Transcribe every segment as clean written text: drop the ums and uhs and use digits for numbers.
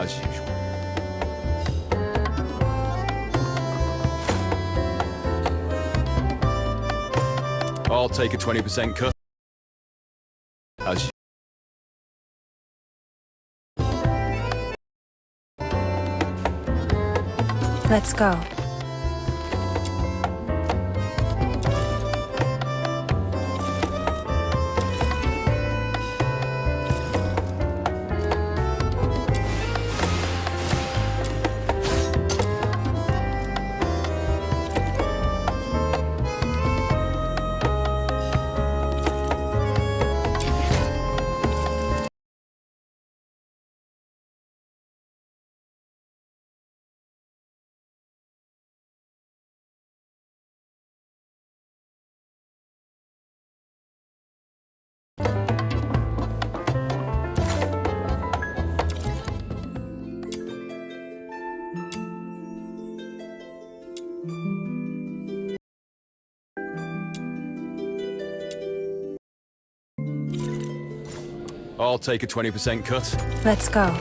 as usual. I'll take a 20% cut, as usual. Let's go. I'll take a 20% cut. Let's go.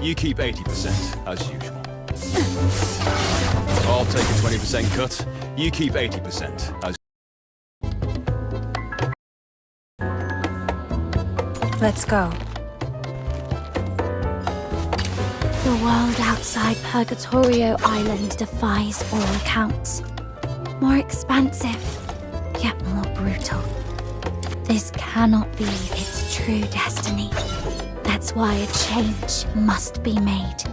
You keep 80%, as usual. I'll take a 20% cut. You keep 80%, as Let's go. The world outside Purgatorio Island defies all accounts. More expansive, yet more brutal. This cannot be its true destiny. That's why a change must be made.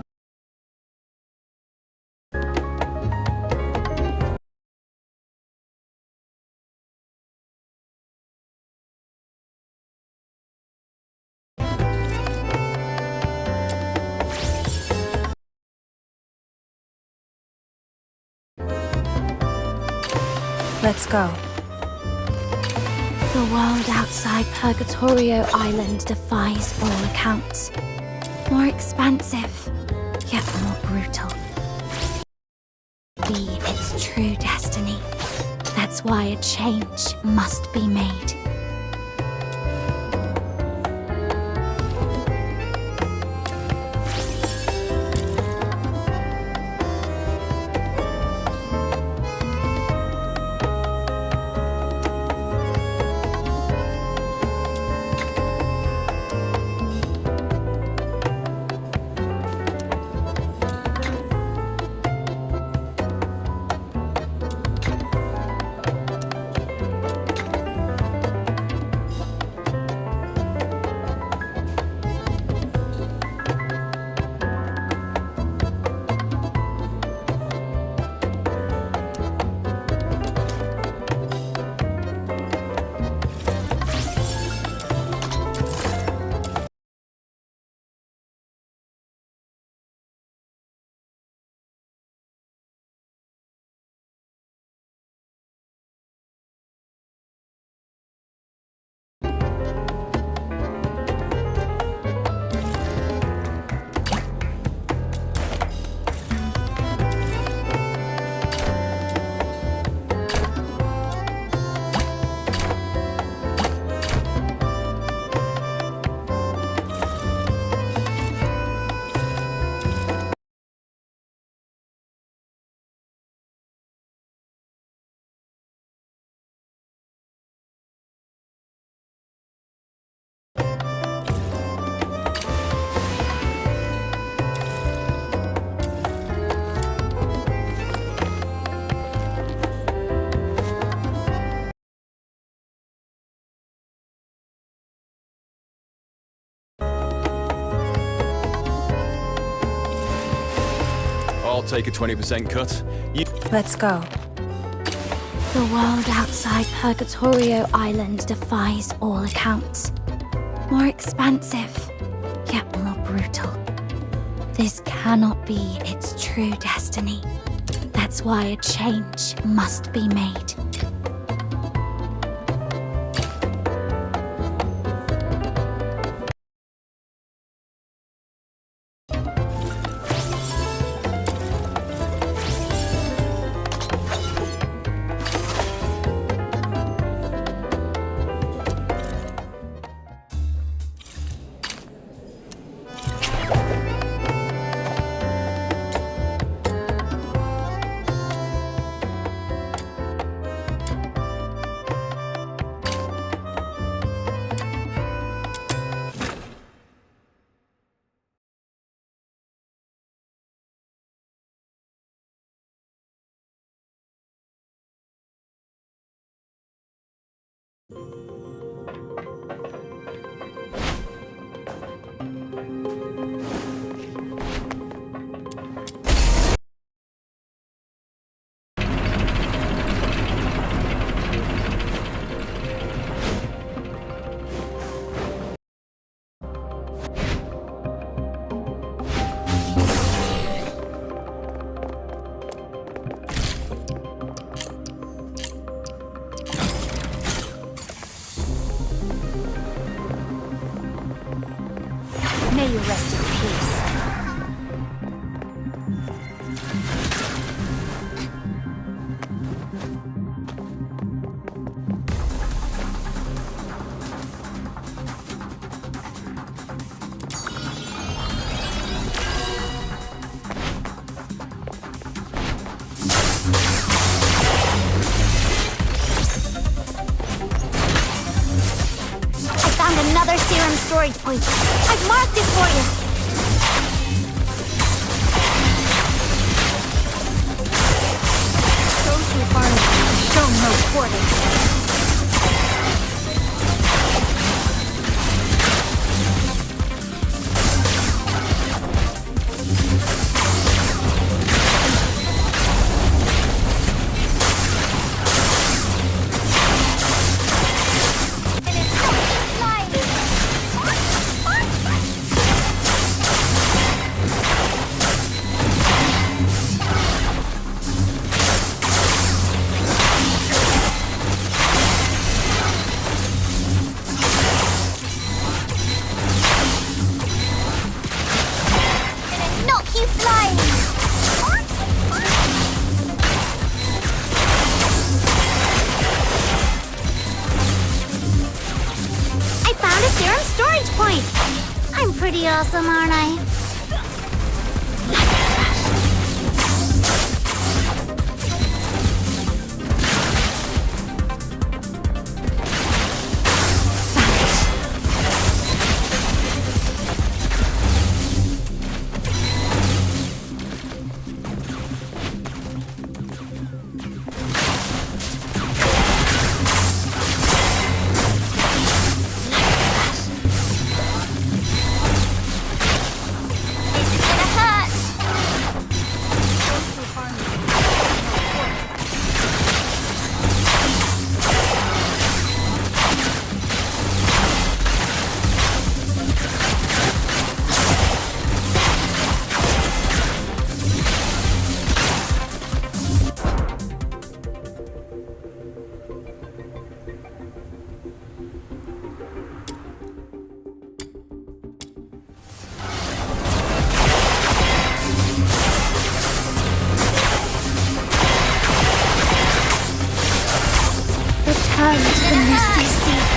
Let's go. The world outside Purgatorio Island defies all accounts. More expansive, yet more brutal. Be its true destiny. That's why a change must be made. I'll take a 20% cut. You Let's go. The world outside Purgatorio Island defies all accounts. More expansive, yet more brutal. This cannot be its true destiny. That's why a change must be made. May you rest in peace. I found another serum storage point. I've marked it for you. Those who harm me show no quarter. Knock you flying! I found a serum storage point! I'm pretty awesome, aren't I? Return to the misty sea.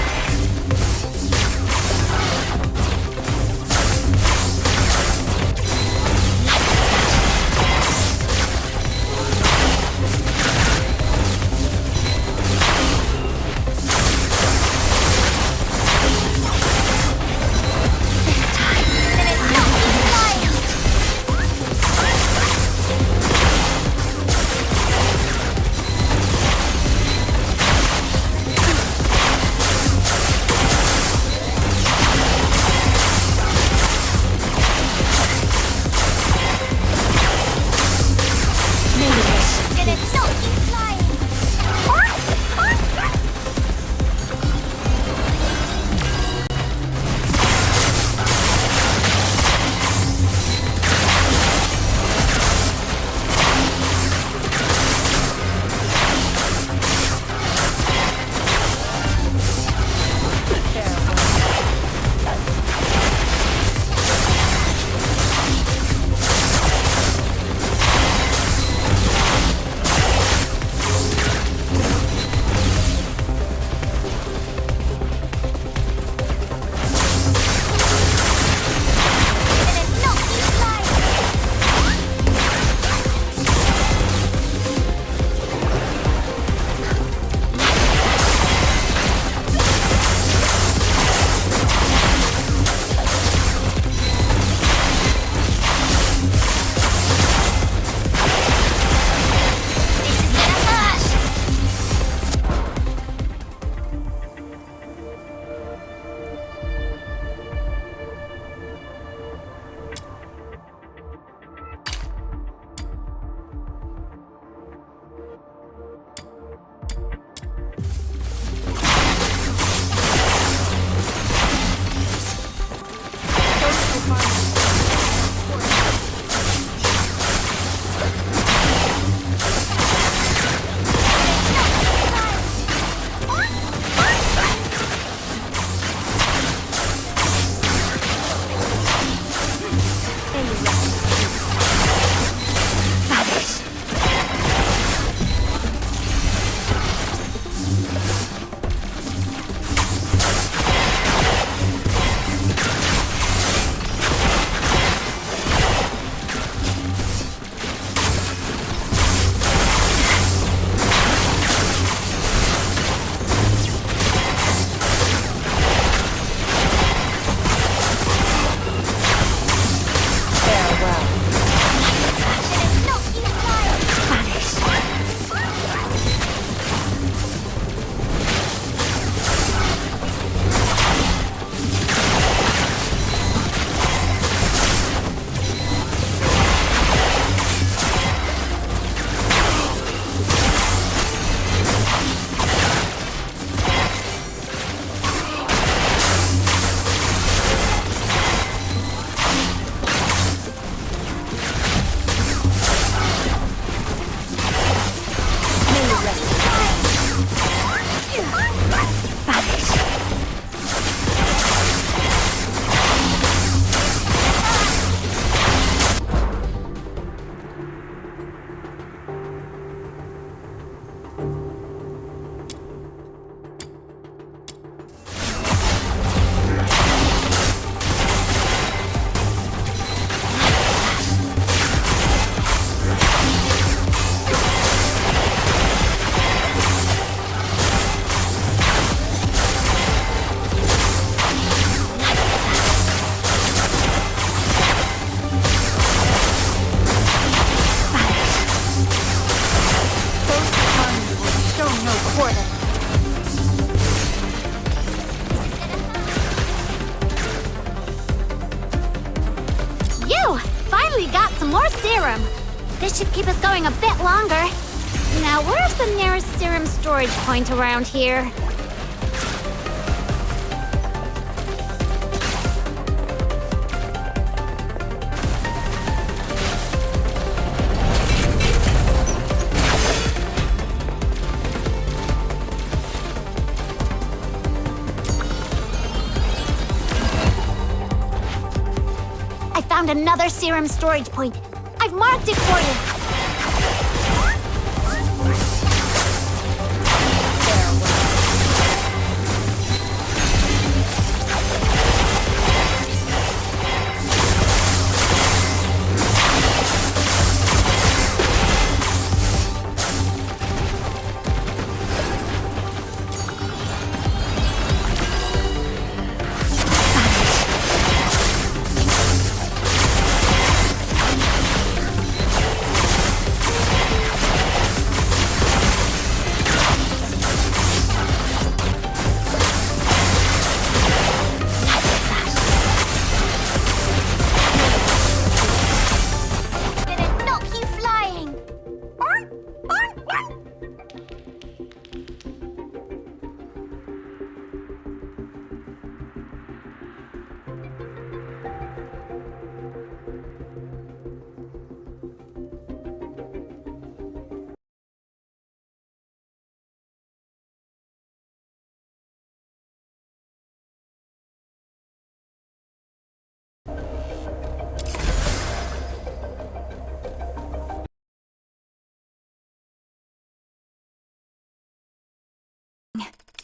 should keep us going a bit longer. Now, where's the nearest serum storage point around here? I found another serum storage point. I've marked it for you.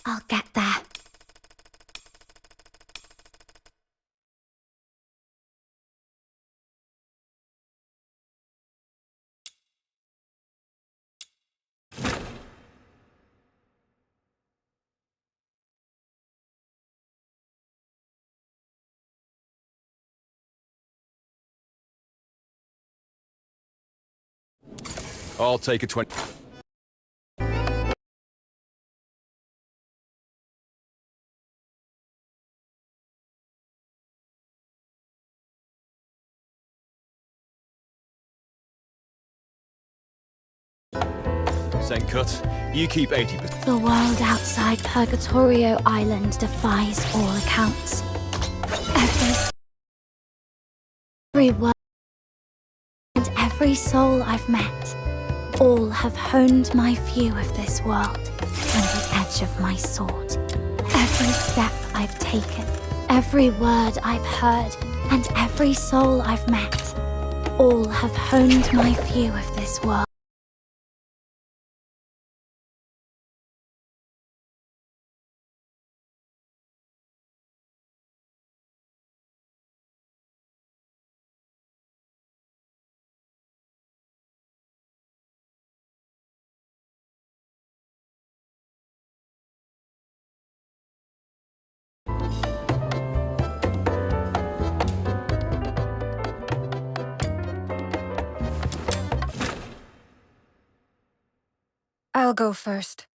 I'll get there. I'll take a 20. Cut. You keep 80%. The world outside Purgatorio Island defies all accounts. Every word and every soul I've met, all have honed my view of this world and the edge of my sword. Every step I've taken, every word I've heard, and every soul I've met, all have honed my view of this world. I'll go first.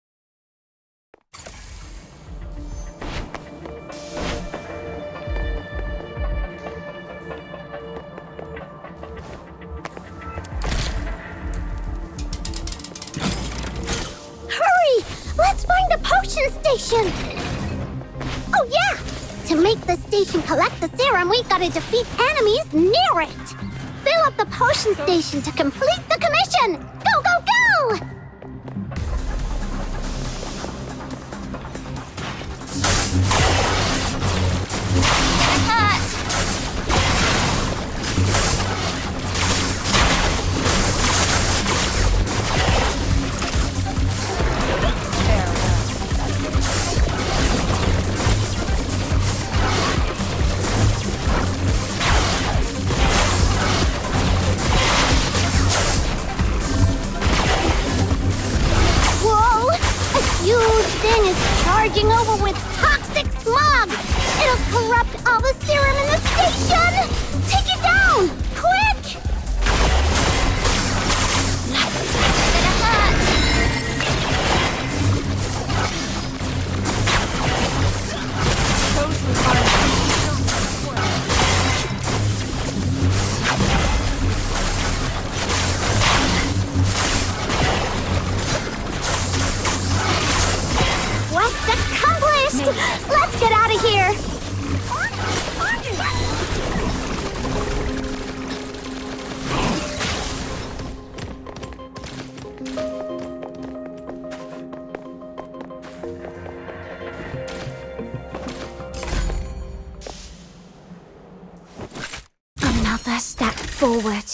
Hurry! Let's find the potion station! Oh yeah! To make the station collect the serum, we gotta defeat enemies near it! Fill up the potion station to complete the commission! Go, go, go! Thing is charging over with toxic smog! It'll corrupt all the serum in the station! Take it down! Quick! It's gonna hurt! get out of here! Another step forward.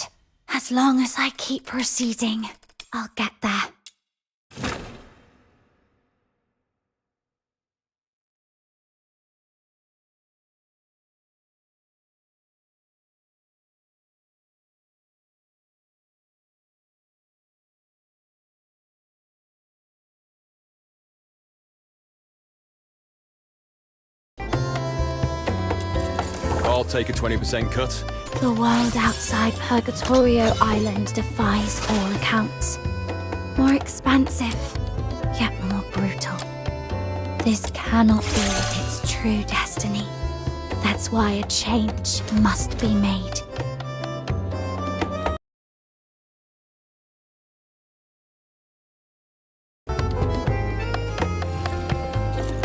As long as I keep proceeding, I'll get there. I'll take a 20% cut. The world outside Purgatorio Island defies all accounts. More expansive, yet more brutal. This cannot be its true destiny. That's why a change must be made.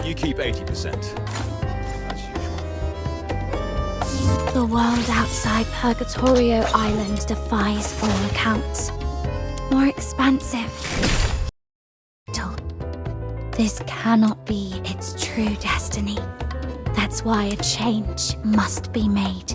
You keep 80%. As usual. The world outside Purgatorio Island defies all accounts. More expansive. This cannot be its true destiny. That's why a change must be made.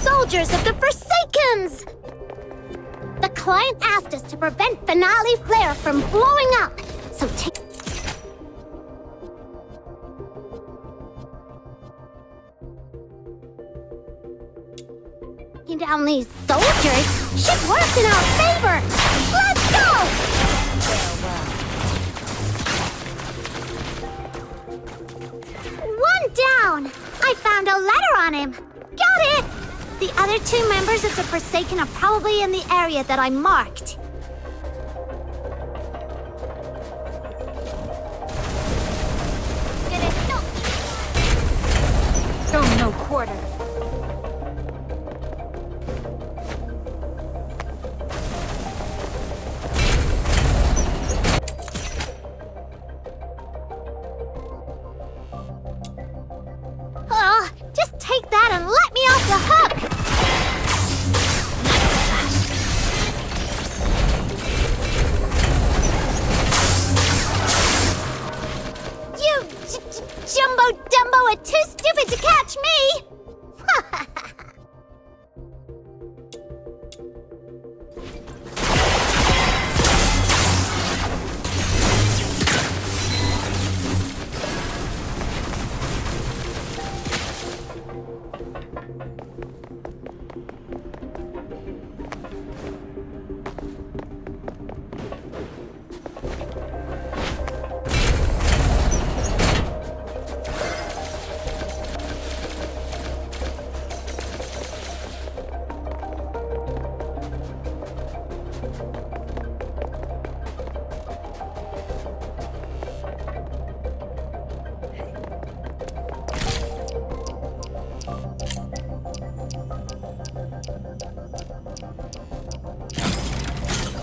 Soldiers of the Forsakens! The client asked us to prevent Finale Flare from blowing up, so taking down these soldiers should work in our favor! Let's go! One down! I found a letter on him! Got it! The other two members of the Forsaken are probably in the area that I marked. Get it? No. Show no quarter.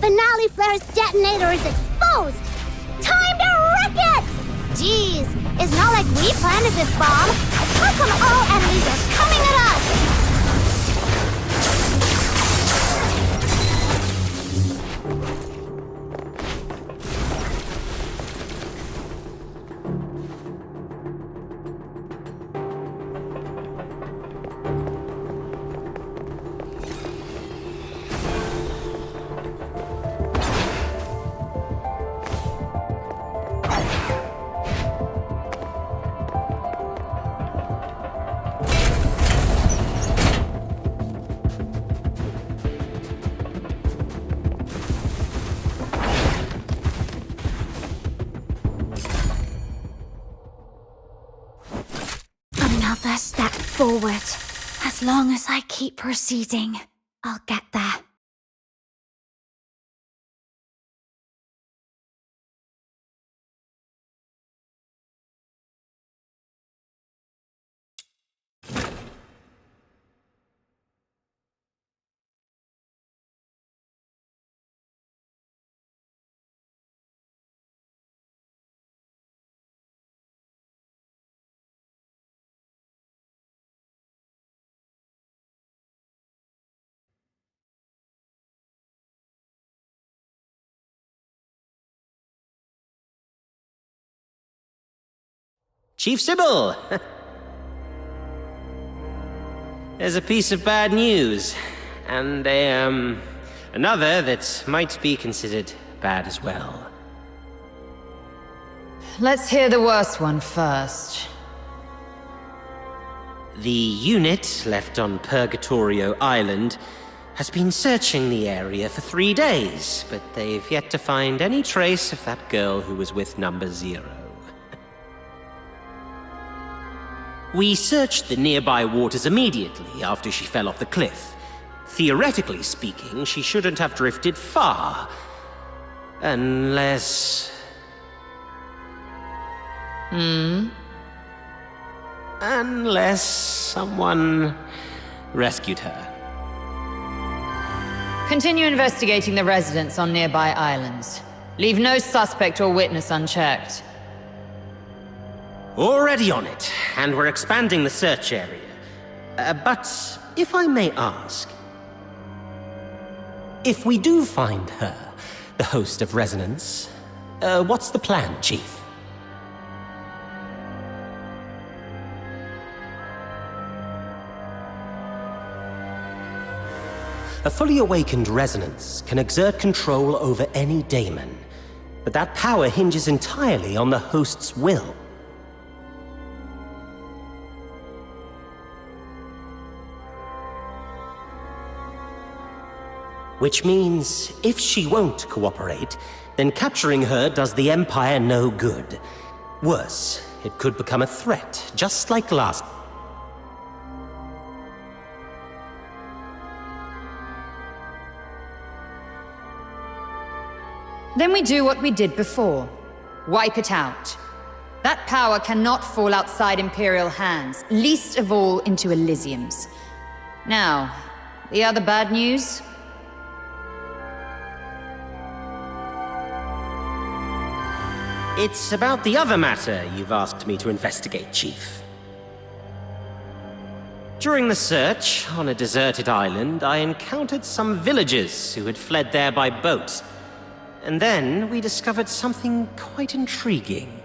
Finale Flare's detonator is exposed! Time to wreck it! Jeez, it's not like we planted this bomb. How come all enemies are coming at us? Another step forward. As long as I keep proceeding, I'll get there. Chief Sybil! There's a piece of bad news, and another that might be considered bad as well. Let's hear the worst one first. The unit left on Purgatorio Island has been searching the area for 3 days, but they've yet to find any trace of that girl who was with Number Zero. We searched the nearby waters immediately after she fell off the cliff. Theoretically speaking, she shouldn't have drifted far. Unless... Unless someone rescued her. Continue investigating the residents on nearby islands. Leave no suspect or witness unchecked. Already on it, and we're expanding the search area. But if I may ask, if we do find her, the host of Resonance, what's the plan, Chief? A fully awakened Resonance can exert control over any daemon, but that power hinges entirely on the host's will. Which means, if she won't cooperate, then capturing her does the Empire no good. Worse, it could become a threat, just like last. Then we do what we did before. Wipe it out. That power cannot fall outside Imperial hands, least of all into Elysium's. Now, the other bad news? It's about the other matter you've asked me to investigate, Chief. During the search on a deserted island, I encountered some villagers who had fled there by boat. And then we discovered something quite intriguing.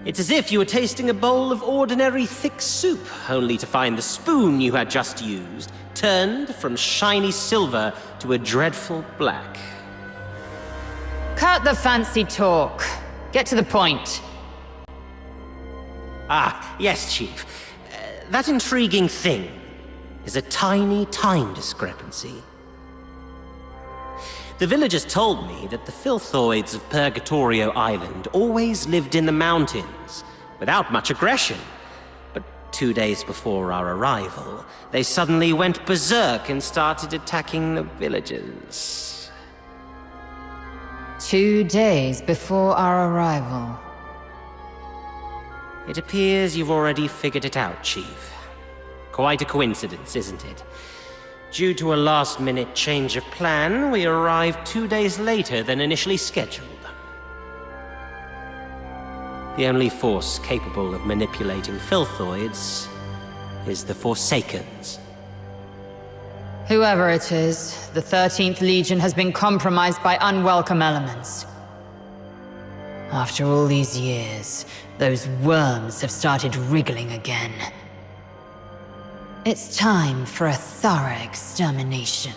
It's as if you were tasting a bowl of ordinary thick soup, only to find the spoon you had just used turned from shiny silver to a dreadful black. Cut the fancy talk. Get to the point. Ah, yes, Chief. That intriguing thing is a tiny time discrepancy. The villagers told me that the filthoids of Purgatorio Island always lived in the mountains, without much aggression. But 2 days before our arrival, they suddenly went berserk and started attacking the villagers. 2 days before our arrival. It appears you've already figured it out, Chief. Quite a coincidence, isn't it? Due to a last-minute change of plan, we arrived 2 days later than initially scheduled. The only force capable of manipulating filthoids is the Forsakens. Whoever it is, the 13th Legion has been compromised by unwelcome elements. After all these years, those worms have started wriggling again. It's time for a thorough extermination.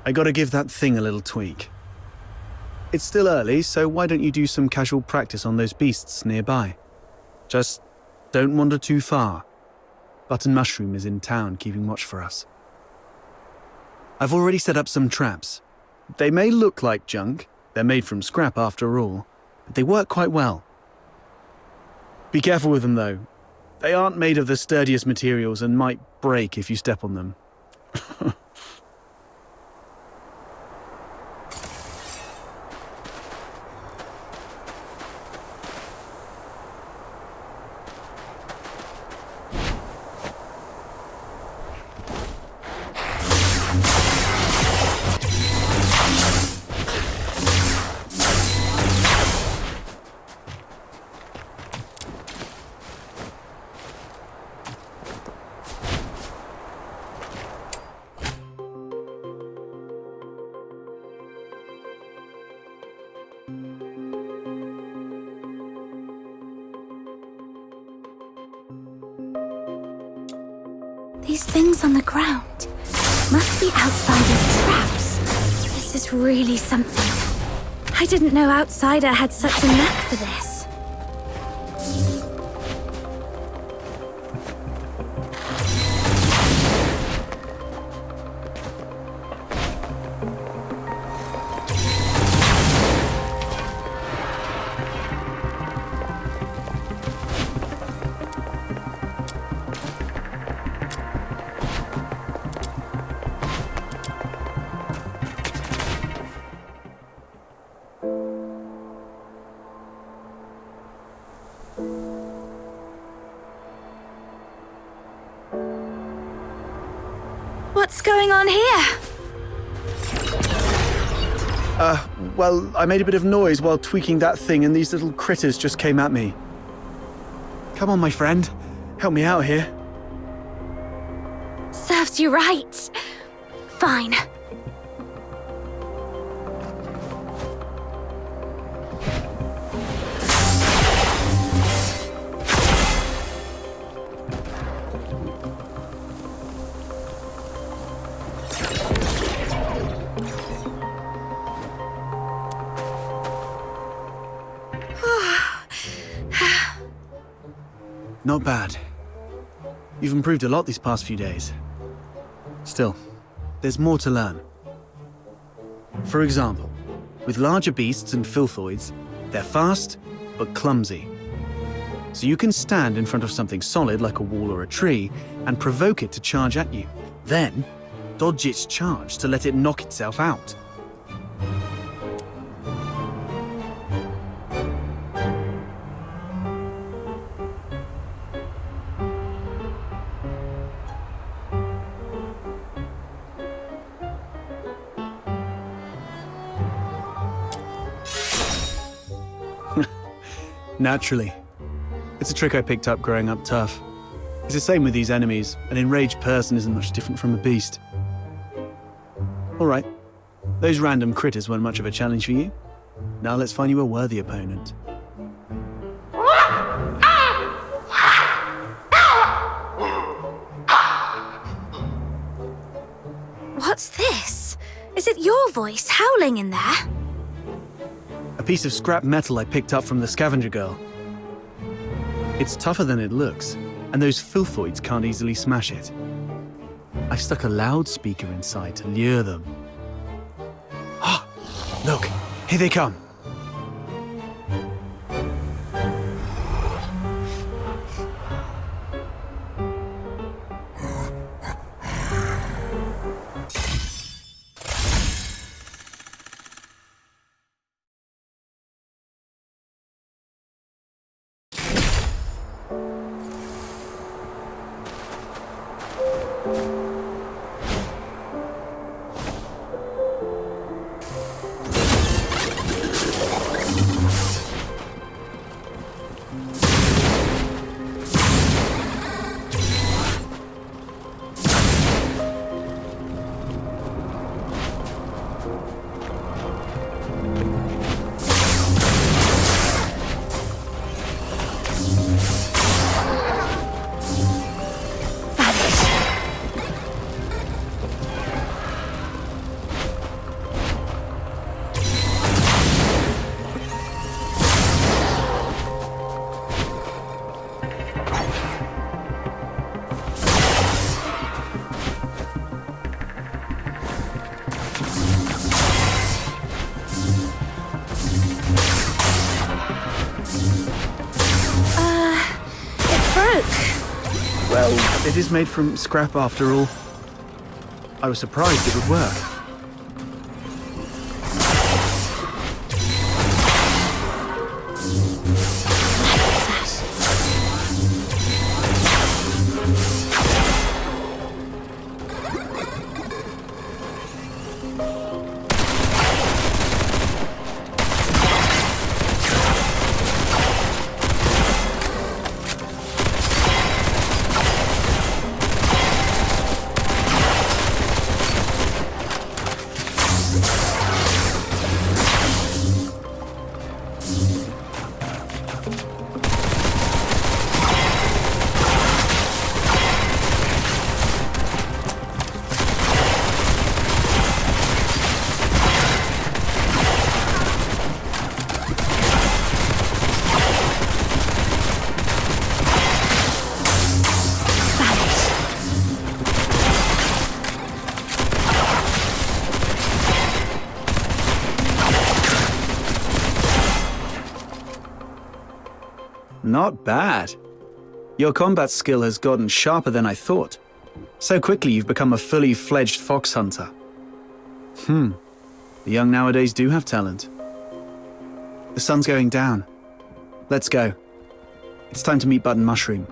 I gotta give that thing a little tweak. It's still early, so why don't you do some casual practice on those beasts nearby? Just don't wander too far. Button Mushroom is in town keeping watch for us. I've already set up some traps. They may look like junk, they're made from scrap after all, but they work quite well. Be careful with them though. They aren't made of the sturdiest materials and might break if you step on them. These things on the ground must be Outsider's traps. This is really something. I didn't know Outsider had such a knack for this. What's going on here? Well, I made a bit of noise while tweaking that thing and these little critters just came at me. Come on, my friend. Help me out here. Serves you right. Fine. Not bad. You've improved a lot these past few days. Still, there's more to learn. For example, with larger beasts and filthoids, they're fast, but clumsy. So you can stand in front of something solid like a wall or a tree and provoke it to charge at you. Then, dodge its charge to let it knock itself out. Naturally. It's a trick I picked up growing up tough. It's the same with these enemies. An enraged person isn't much different from a beast. Alright, those random critters weren't much of a challenge for you. Now let's find you a worthy opponent. What's this? Is it your voice howling in there? A piece of scrap metal I picked up from the scavenger girl. It's tougher than it looks, and those filthoids can't easily smash it. I've stuck a loudspeaker inside to lure them. Ah, look, here they come. Well, it is made from scrap after all. I was surprised it would work. Not bad. Your combat skill has gotten sharper than I thought. So quickly you've become a fully fledged fox hunter. The young nowadays do have talent. The sun's going down. Let's go. It's time to meet Button Mushroom.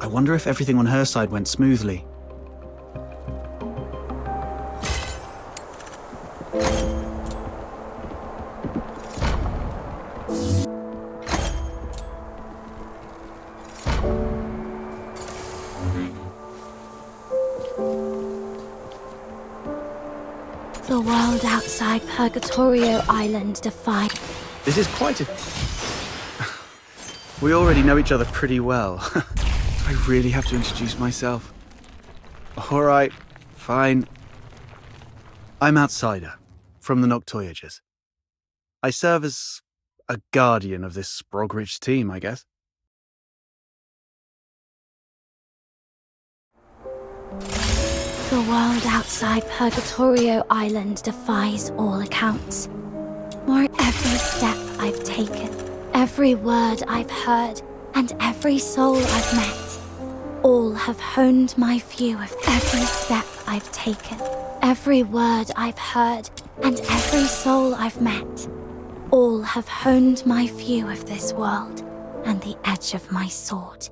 I wonder if everything on her side went smoothly. The world outside Purgatorio Island defies. This is quite a... We already know each other pretty well. Do I really have to introduce myself? All right, fine. I'm Outsider, from the Noctoyagers. I serve as a guardian of this Sprogrich team, I guess. The world outside Purgatorio Island defies all accounts. More every step I've taken, every word I've heard, and every soul I've met, all have honed my view of every step I've taken, every word I've heard, and every soul I've met, all have honed my view of this world and the edge of my sword.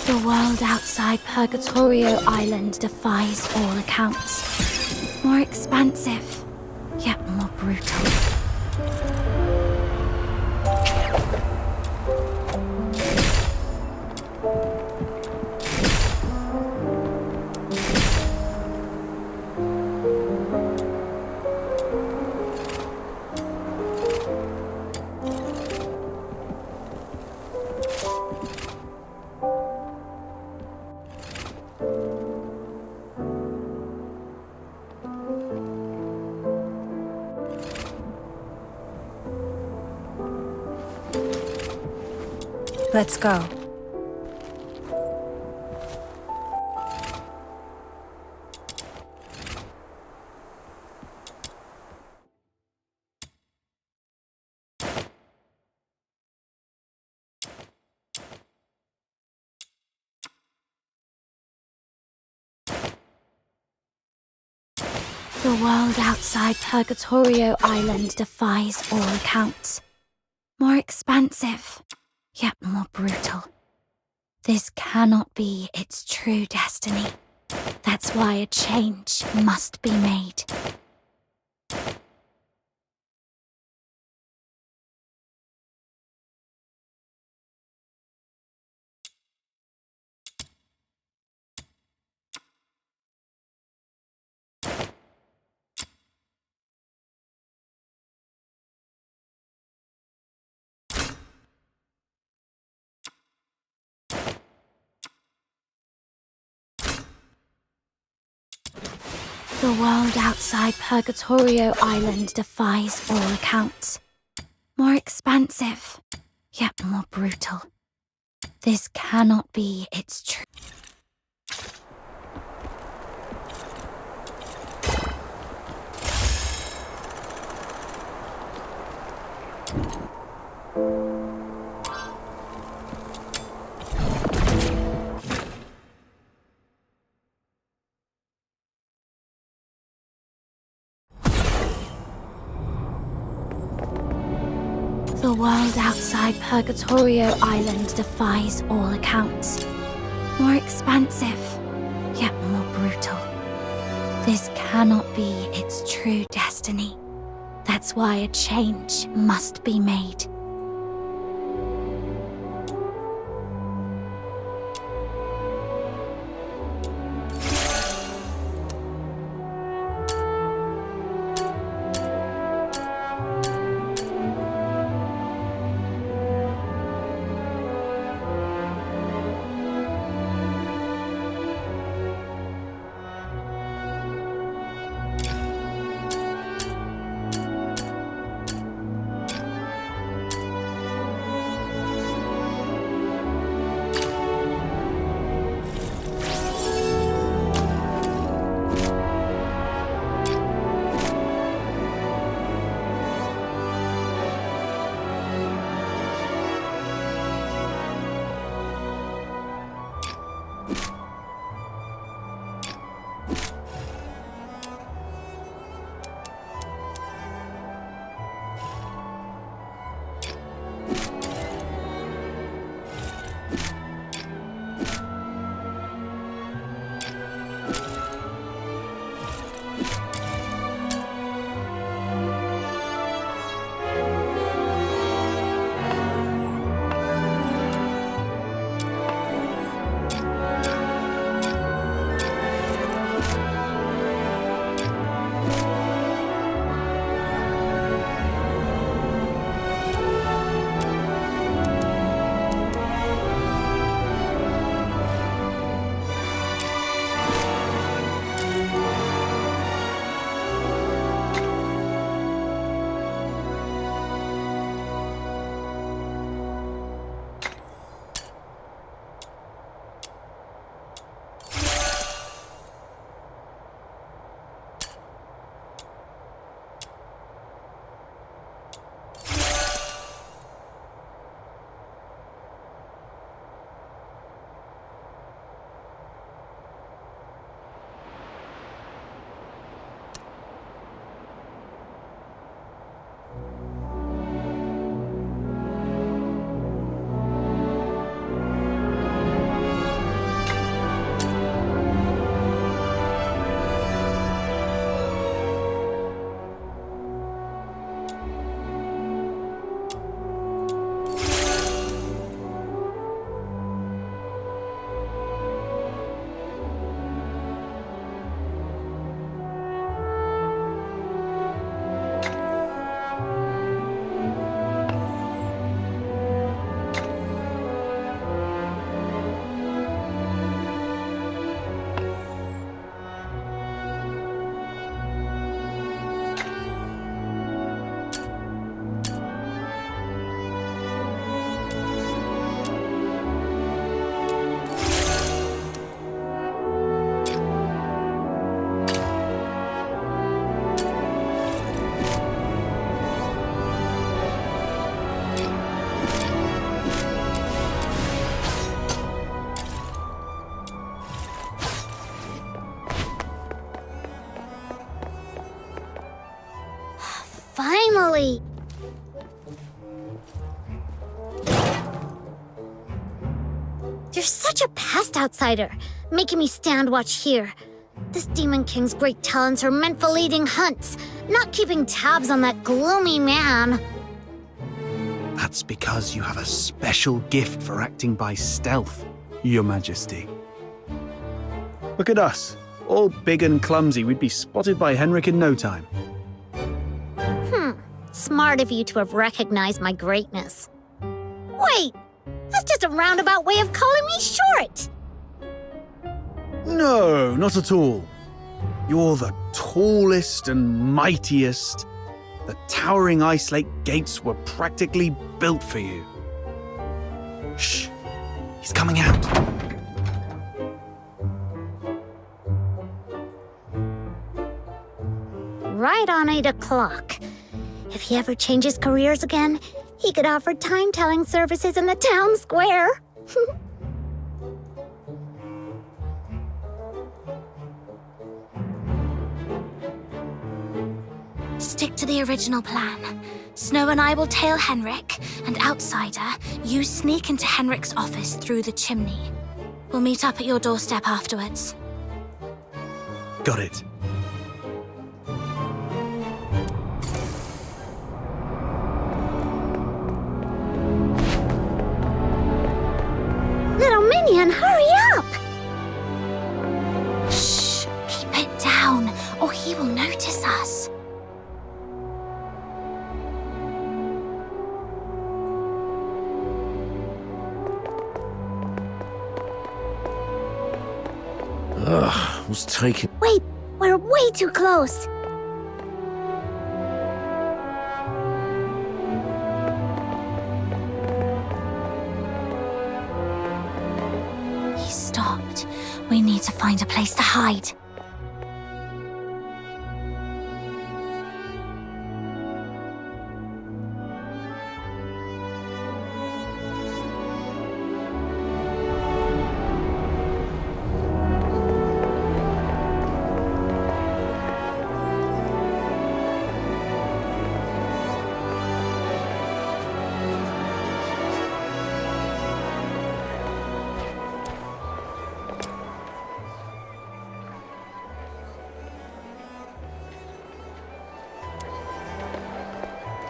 The world outside Purgatorio Island defies all accounts. More expansive, yet more brutal. Let's go. The world outside Purgatorio Island defies all accounts. More expansive, yet more brutal. This cannot be its true destiny. That's why a change must be made. The world outside Purgatorio Island defies all accounts. More expansive, yet more brutal. This cannot be its true. The world outside Purgatorio Island defies all accounts. More expansive, yet more brutal. This cannot be its true destiny. That's why a change must be made. finally! You're such a past outsider, making me stand watch here. This Demon King's great talents are meant for leading hunts, not keeping tabs on that gloomy man. That's because you have a special gift for acting by stealth, Your Majesty. Look at us. All big and clumsy, we'd be spotted by Henrik in no time. Smart of you to have recognized my greatness. Wait, that's just a roundabout way of calling me short. No, not at all. You're the tallest and mightiest. The towering Ice Lake gates were practically built for you. Shh, he's coming out. Right on 8 o'clock. If he ever changes careers again, he could offer time-telling services in the town square. Stick to the original plan. Snow and I will tail Henrik, and Outsider, you sneak into Henrik's office through the chimney. We'll meet up at your doorstep afterwards. Got it. Little minion, hurry up! Shh! Keep it down, or he will notice us. Was taken. Wait, we're way too close. He stopped. We need to find a place to hide.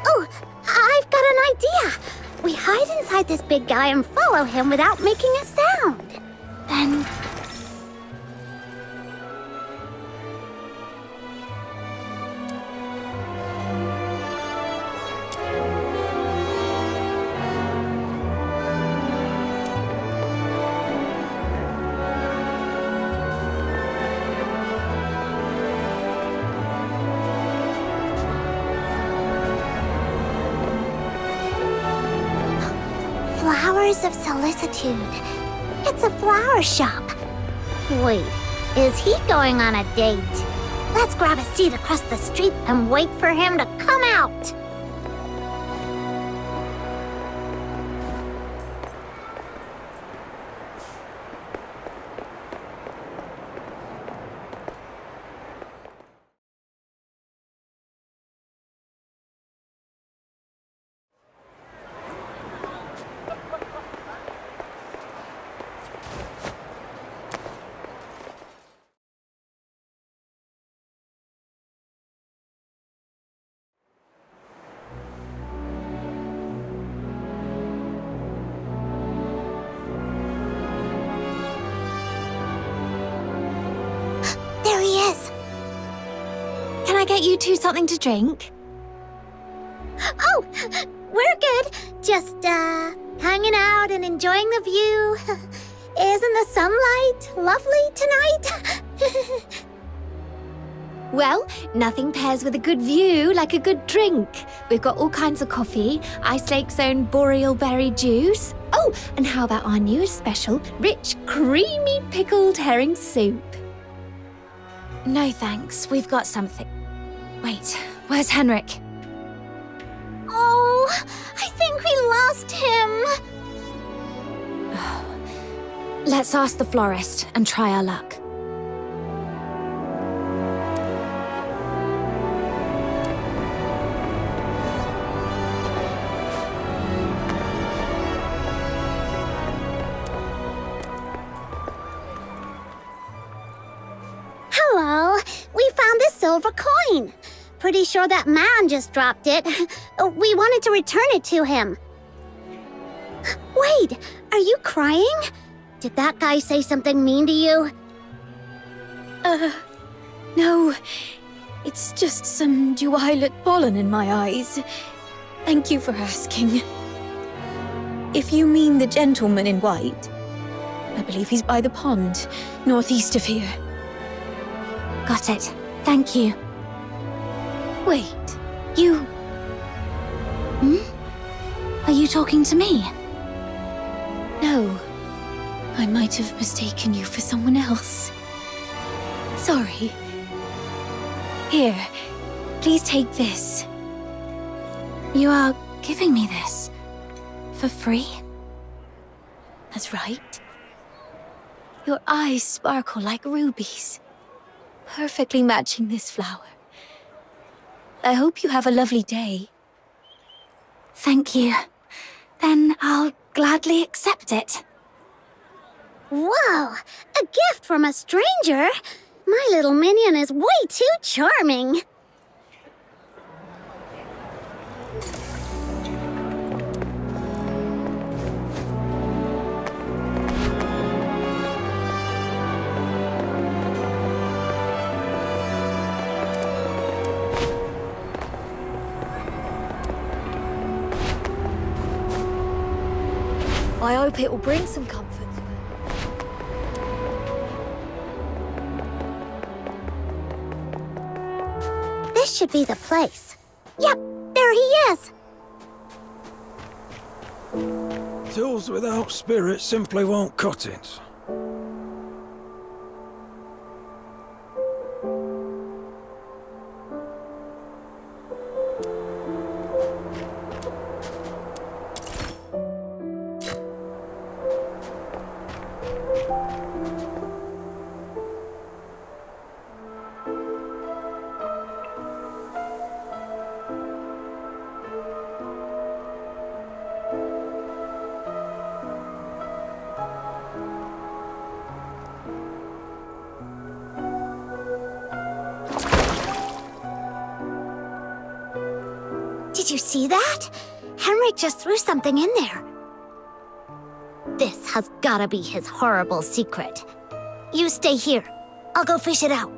Oh, I've got an idea. We hide inside this big guy and follow him without making a sound. Then Flowers of Solicitude. It's a flower shop. Wait, is he going on a date? Let's grab a seat across the street and wait for him to come out. There he is. Can I get you two something to drink? Oh, we're good. Just, hanging out and enjoying the view. Isn't the sunlight lovely tonight? Well, nothing pairs with a good view like a good drink. We've got all kinds of coffee, Ice Lake's own boreal berry juice. Oh, and how about our newest special, rich, creamy pickled herring soup? no thanks. We've got something. Wait, where's Henrik? Oh, I think we lost him. Let's ask the florist and try our luck. mean? Pretty sure that man just dropped it. We wanted to return it to him. Wait, are you crying? Did that guy say something mean to you? No. It's just some Duet pollen in my eyes. Thank you for asking. If you mean the gentleman in white, I believe he's by the pond, northeast of here. Got it. Thank you. Wait, you... Are you talking to me? No. I might have mistaken you for someone else. Sorry. Here, please take this. You are giving me this? For free? That's right. Your eyes sparkle like rubies, perfectly matching this flower. I hope you have a lovely day. Thank you. Then I'll gladly accept it. Whoa! A gift from a stranger? My little minion is way too charming. I hope it will bring some comfort to her. This should be the place. Yep, there he is. Tools without spirit simply won't cut it. Did you see that? Henrik just threw something in there. This has gotta be his horrible secret. You stay here. I'll go fish it out.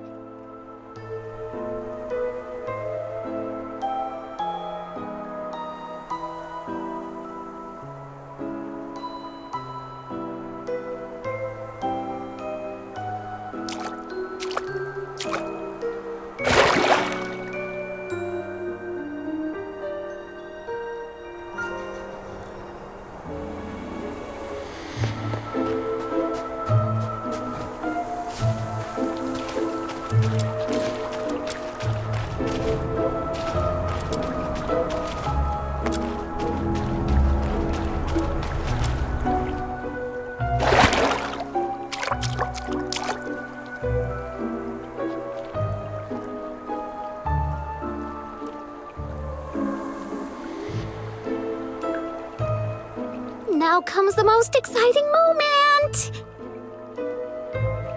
Now comes the most exciting moment!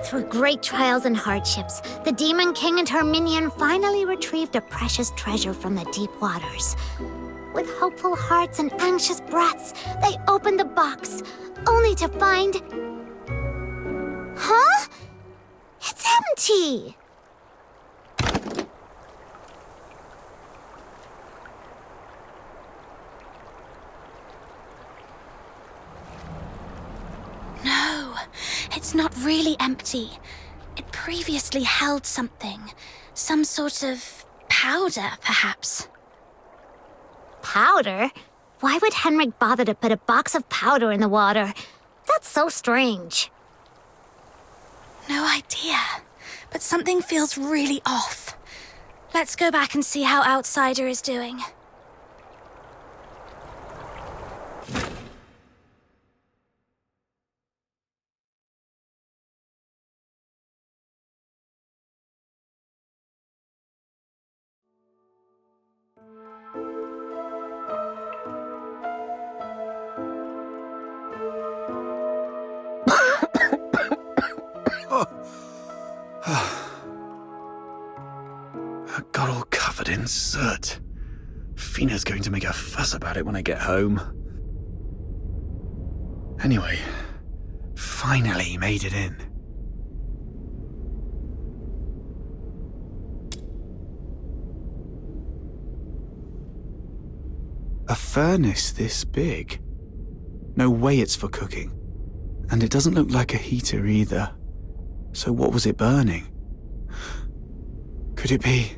Through great trials and hardships, the Demon King and her minion finally retrieved a precious treasure from the deep waters. With hopeful hearts and anxious breaths, they opened the box, only to find... Huh? It's empty! No, it's not really empty. It previously held something. Some sort of powder, perhaps. Powder? Why would Henrik bother to put a box of powder in the water? That's so strange. No idea. But something feels really off. Let's go back and see how Outsider is doing. Got all soot. Fina's going to make a fuss about it when I get home. Anyway, finally made it in. A furnace this big? No way it's for cooking. And it doesn't look like a heater either. So what was it burning? Could it be...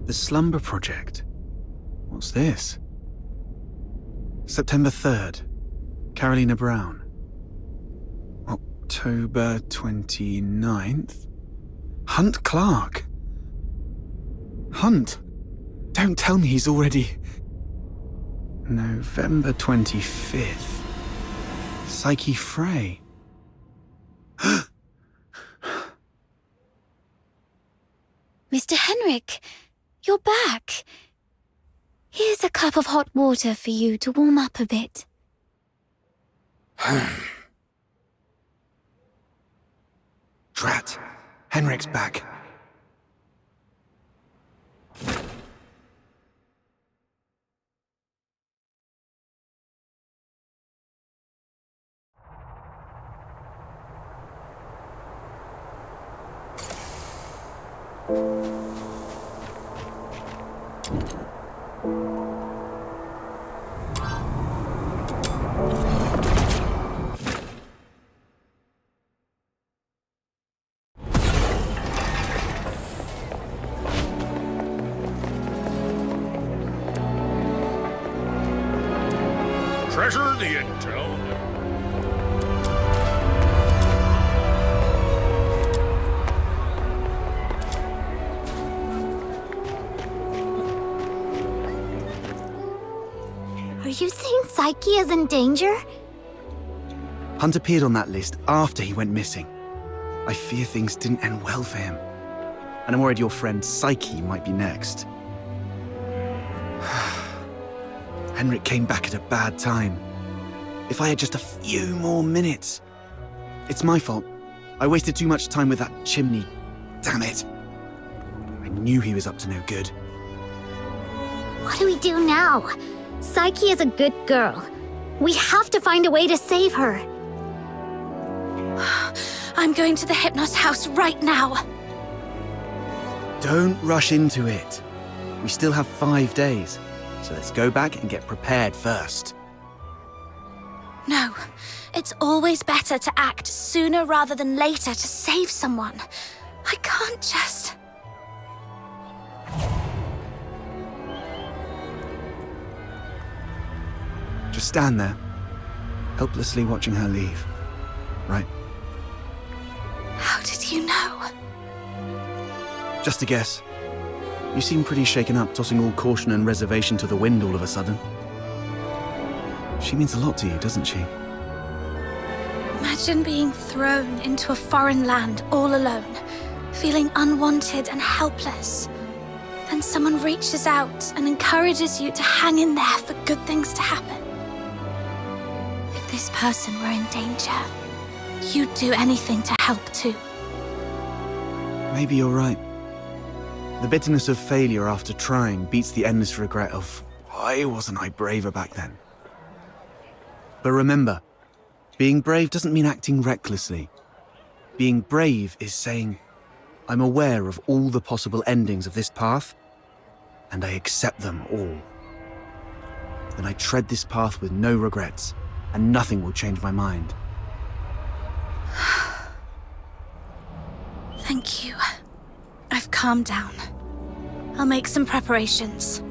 The Slumber Project? What's this? September 3rd. Carolina Brown. October 29th. Hunt Clark. Hunt? Don't tell me he's already... November 25th. Psyche Frey. Mr. Henrik, you're back. Here's a cup of hot water for you to warm up a bit. Drat. Henrik's back. Treasure the intel. Are you saying Psyche is in danger? Hunt appeared on that list after he went missing. I fear things didn't end well for him. And I'm worried your friend Psyche might be next. Henrik came back at a bad time. If I had just a few more minutes. It's my fault. I wasted too much time with that chimney. Damn it. I knew he was up to no good. What do we do now? Psyche is a good girl. We have to find a way to save her. I'm going to the Hypnos house right now. Don't rush into it. We still have 5 days. So let's go back and get prepared first. No, it's always better to act sooner rather than later to save someone. I can't just... Just stand there, helplessly watching her leave. Right? How did you know? Just a guess. You seem pretty shaken up, tossing all caution and reservation to the wind all of a sudden. She means a lot to you, doesn't she? Imagine being thrown into a foreign land all alone, feeling unwanted and helpless. Then someone reaches out and encourages you to hang in there for good things to happen. If this person were in danger, you'd do anything to help too. Maybe you're right. The bitterness of failure after trying beats the endless regret of, why wasn't I braver back then? But remember, being brave doesn't mean acting recklessly. Being brave is saying, I'm aware of all the possible endings of this path, and I accept them all. Then I tread this path with no regrets, and nothing will change my mind. Thank you. I've calmed down. I'll make some preparations.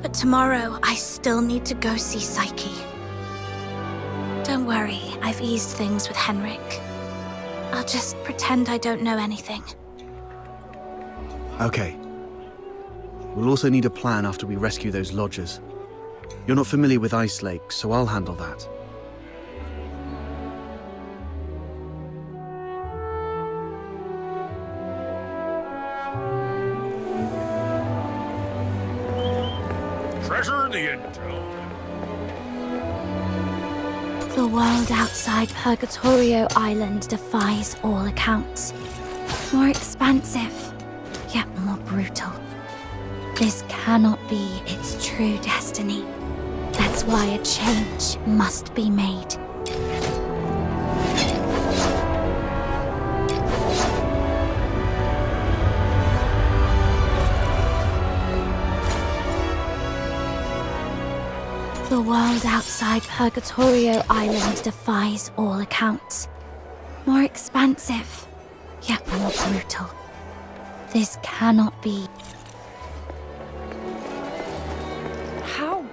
But tomorrow, I still need to go see Psyche. Don't worry, I've eased things with Henrik. I'll just pretend I don't know anything. Okay. We'll also need a plan after we rescue those lodgers. You're not familiar with Ice Lake, so I'll handle that. Treasure the intel. The world outside Purgatorio Island defies all accounts. More expansive, yet more brutal. This cannot be its true destiny. That's why a change must be made. The world outside Purgatorio Island defies all accounts. More expansive, yet more brutal. This cannot be. How?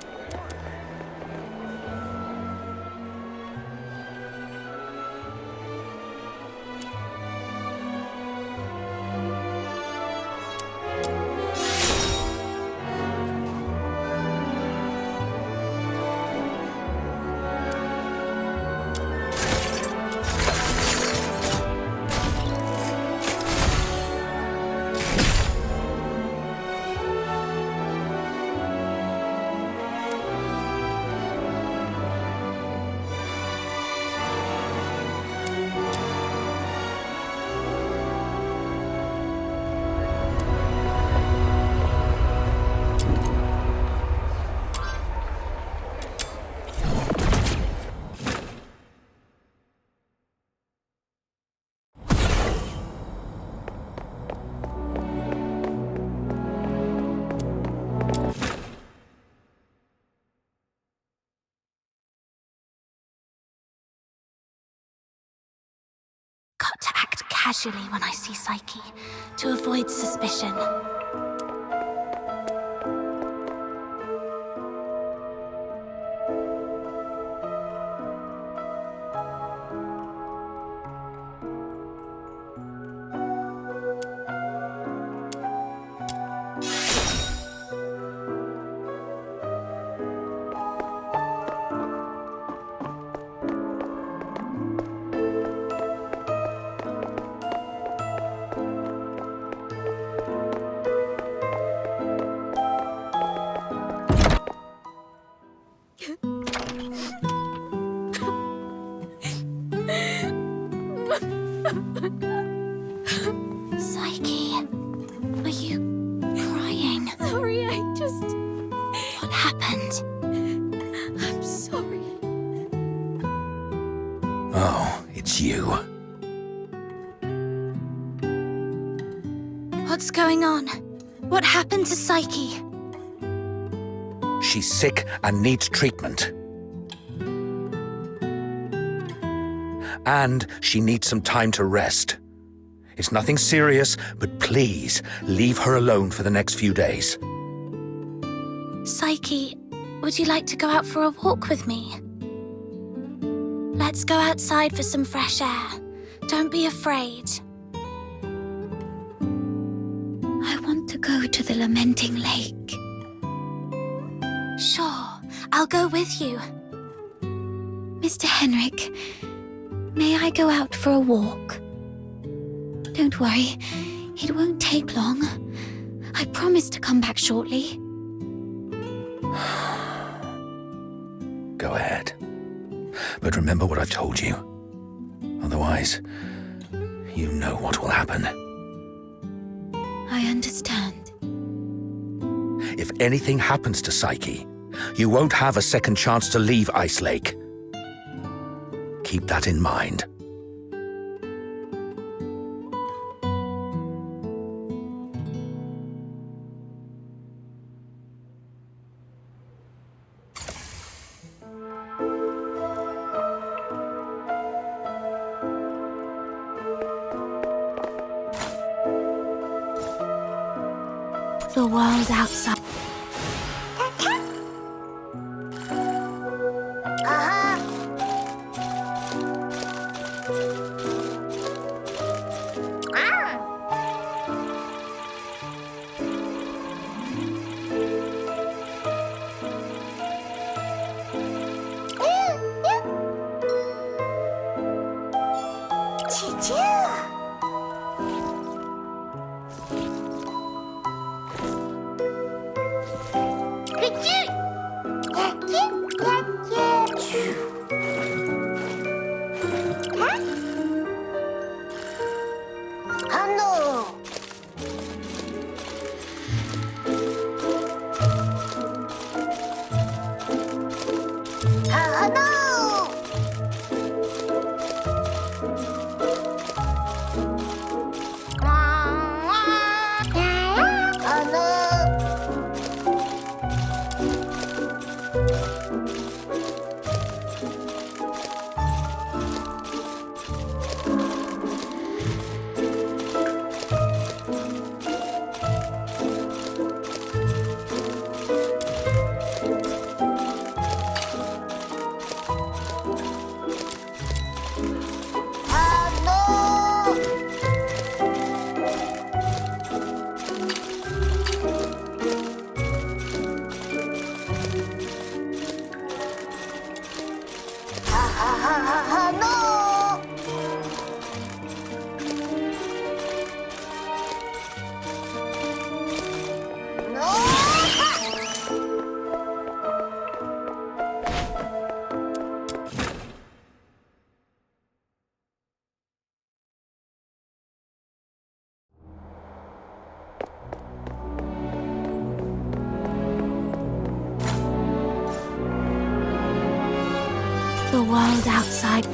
Got to act casually when I see Psyche, to avoid suspicion. Psyche, are you crying? Sorry, What happened? I'm sorry. Oh, it's you. What's going on? What happened to Psyche? She's sick and needs treatment. And she needs some time to rest. It's nothing serious, but please leave her alone for the next few days. Psyche, would you like to go out for a walk with me? Let's go outside for some fresh air. Don't be afraid. I want to go to the Lamenting Lake. Sure, I'll go with you. Mr. Henrik, may I go out for a walk? Don't worry, it won't take long. I promise to come back shortly. Go ahead. But remember what I've told you. Otherwise, you know what will happen. I understand. If anything happens to Psyche, you won't have a second chance to leave Ice Lake. Keep that in mind. The world outside. No! The world outside.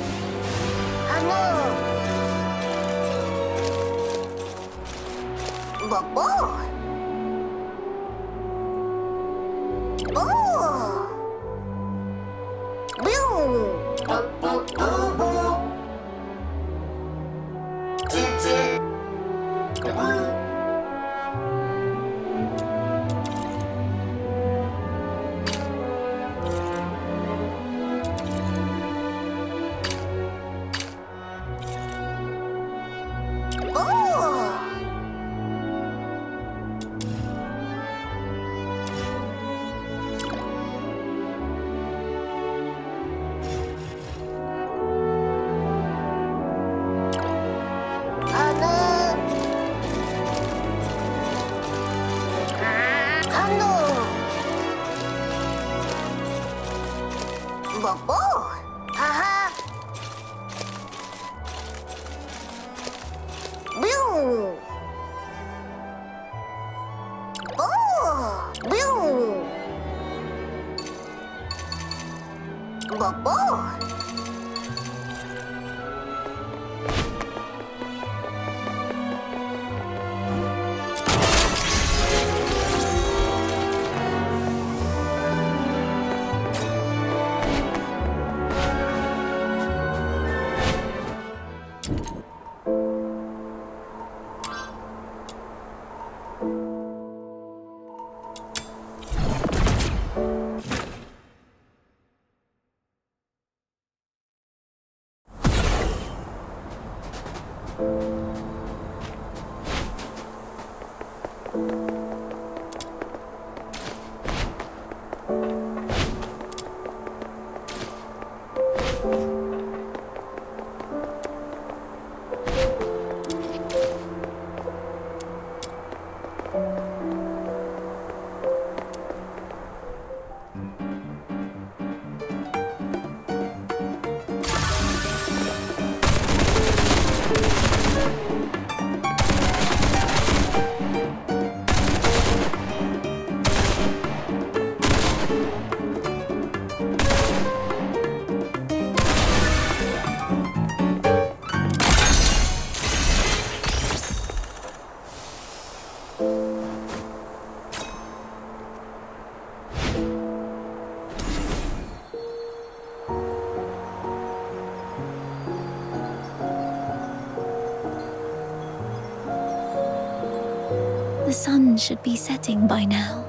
The sun should be setting by now.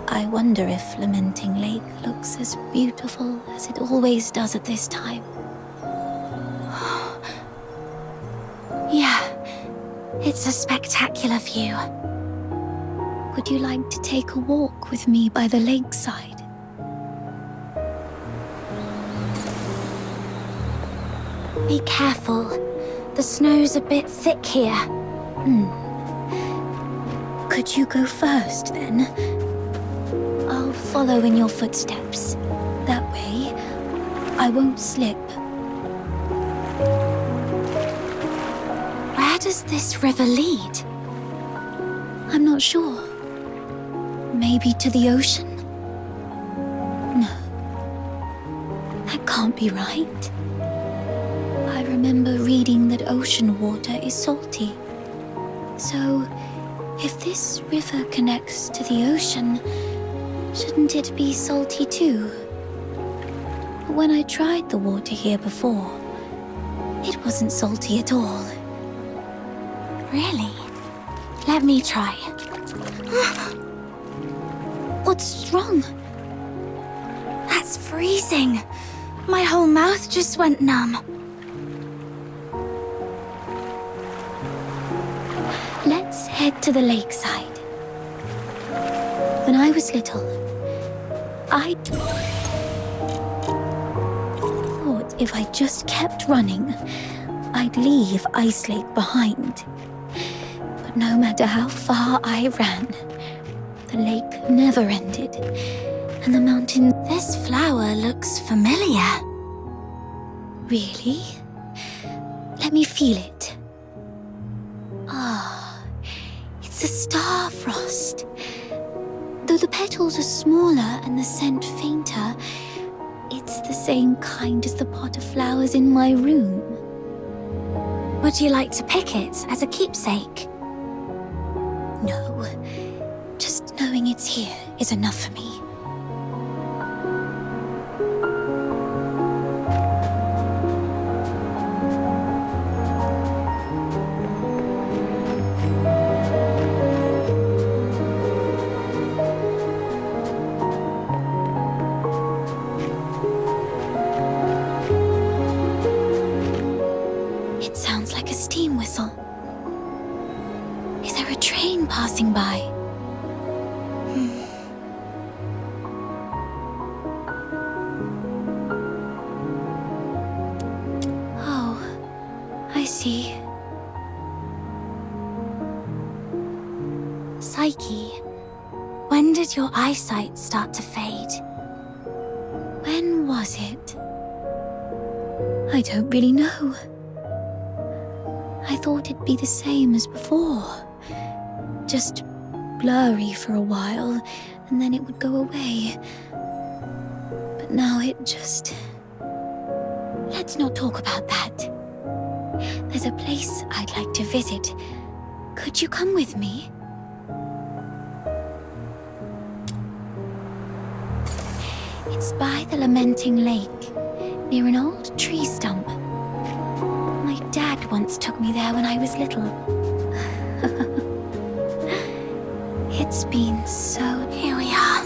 I wonder if Lamenting Lake looks as beautiful as it always does at this time. Yeah, it's a spectacular view. Would you like to take a walk with me by the lakeside? Be careful. The snow's a bit thick here. Could you go first, then? I'll follow in your footsteps. That way, I won't slip. Where does this river lead? I'm not sure. Maybe to the ocean? No. That can't be right. I remember reading that ocean water is salty. So, if this river connects to the ocean, shouldn't it be salty too? When I tried the water here before, it wasn't salty at all. Really? Let me try. What's wrong? That's freezing. My whole mouth just went numb. Let's head to the lakeside. When I was little, if I just kept running, I'd leave Ice Lake behind. But no matter how far I ran, the lake never ended, and the mountain... This flower looks familiar. Really? Let me feel it. Ah, it's a star frost. Though the petals are smaller and the scent fainter, it's the same kind as the pot of flowers in my room. Would you like to pick it as a keepsake? No, just knowing it's here is enough for me. It sounds like a steam whistle. Is there a train passing by? Oh, I see. Psyche, when did your eyesight start to fade? When was it? I don't really know. I thought it'd be the same as before. Just blurry for a while, and then it would go away. But now it just... Let's not talk about that. There's a place I'd like to visit. Could you come with me? It's by the Lamenting Lake, near an old tree stump. My dad once took me there when I was little. It's been so... Here we are.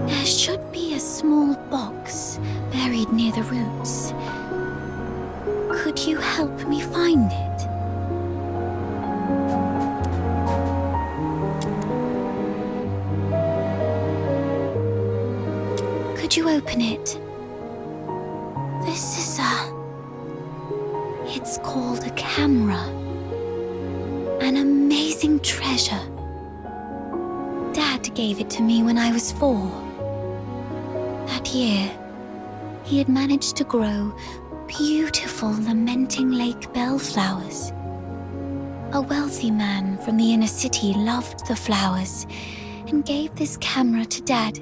There should be a small box buried near the roots. Could you help me find it? Could you open it? This is It's called a camera. An amazing treasure. Dad gave it to me when I was 4. That year, he had managed to grow beautiful Lamenting Lake bellflowers. A wealthy man from the inner city loved the flowers and gave this camera to Dad,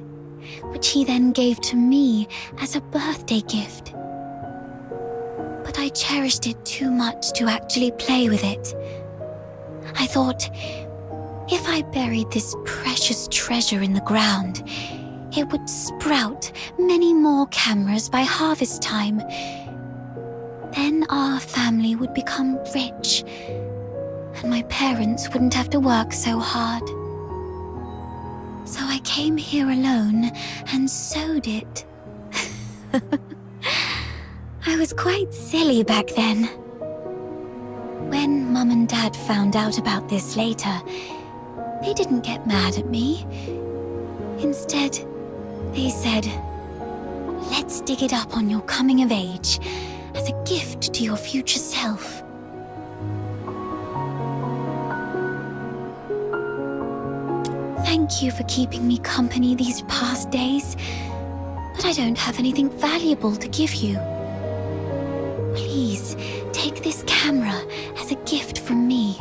which he then gave to me as a birthday gift. But I cherished it too much to actually play with it. I thought, if I buried this precious treasure in the ground, it would sprout many more cameras by harvest time. Then our family would become rich, and my parents wouldn't have to work so hard. So I came here alone and sewed it. I was quite silly back then. When Mum and Dad found out about this later, they didn't get mad at me. Instead, they said, "Let's dig it up on your coming of age as a gift to your future self." Thank you for keeping me company these past days, but I don't have anything valuable to give you. Please, take this camera as a gift from me.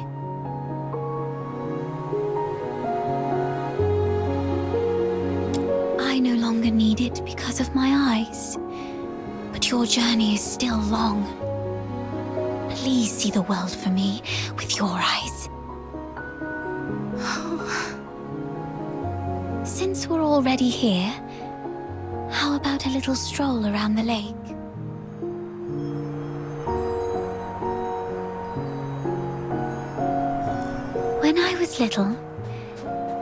I no longer need it because of my eyes, but your journey is still long. Please see the world for me with your eyes. Since we're already here, how about a little stroll around the lake? When I was little,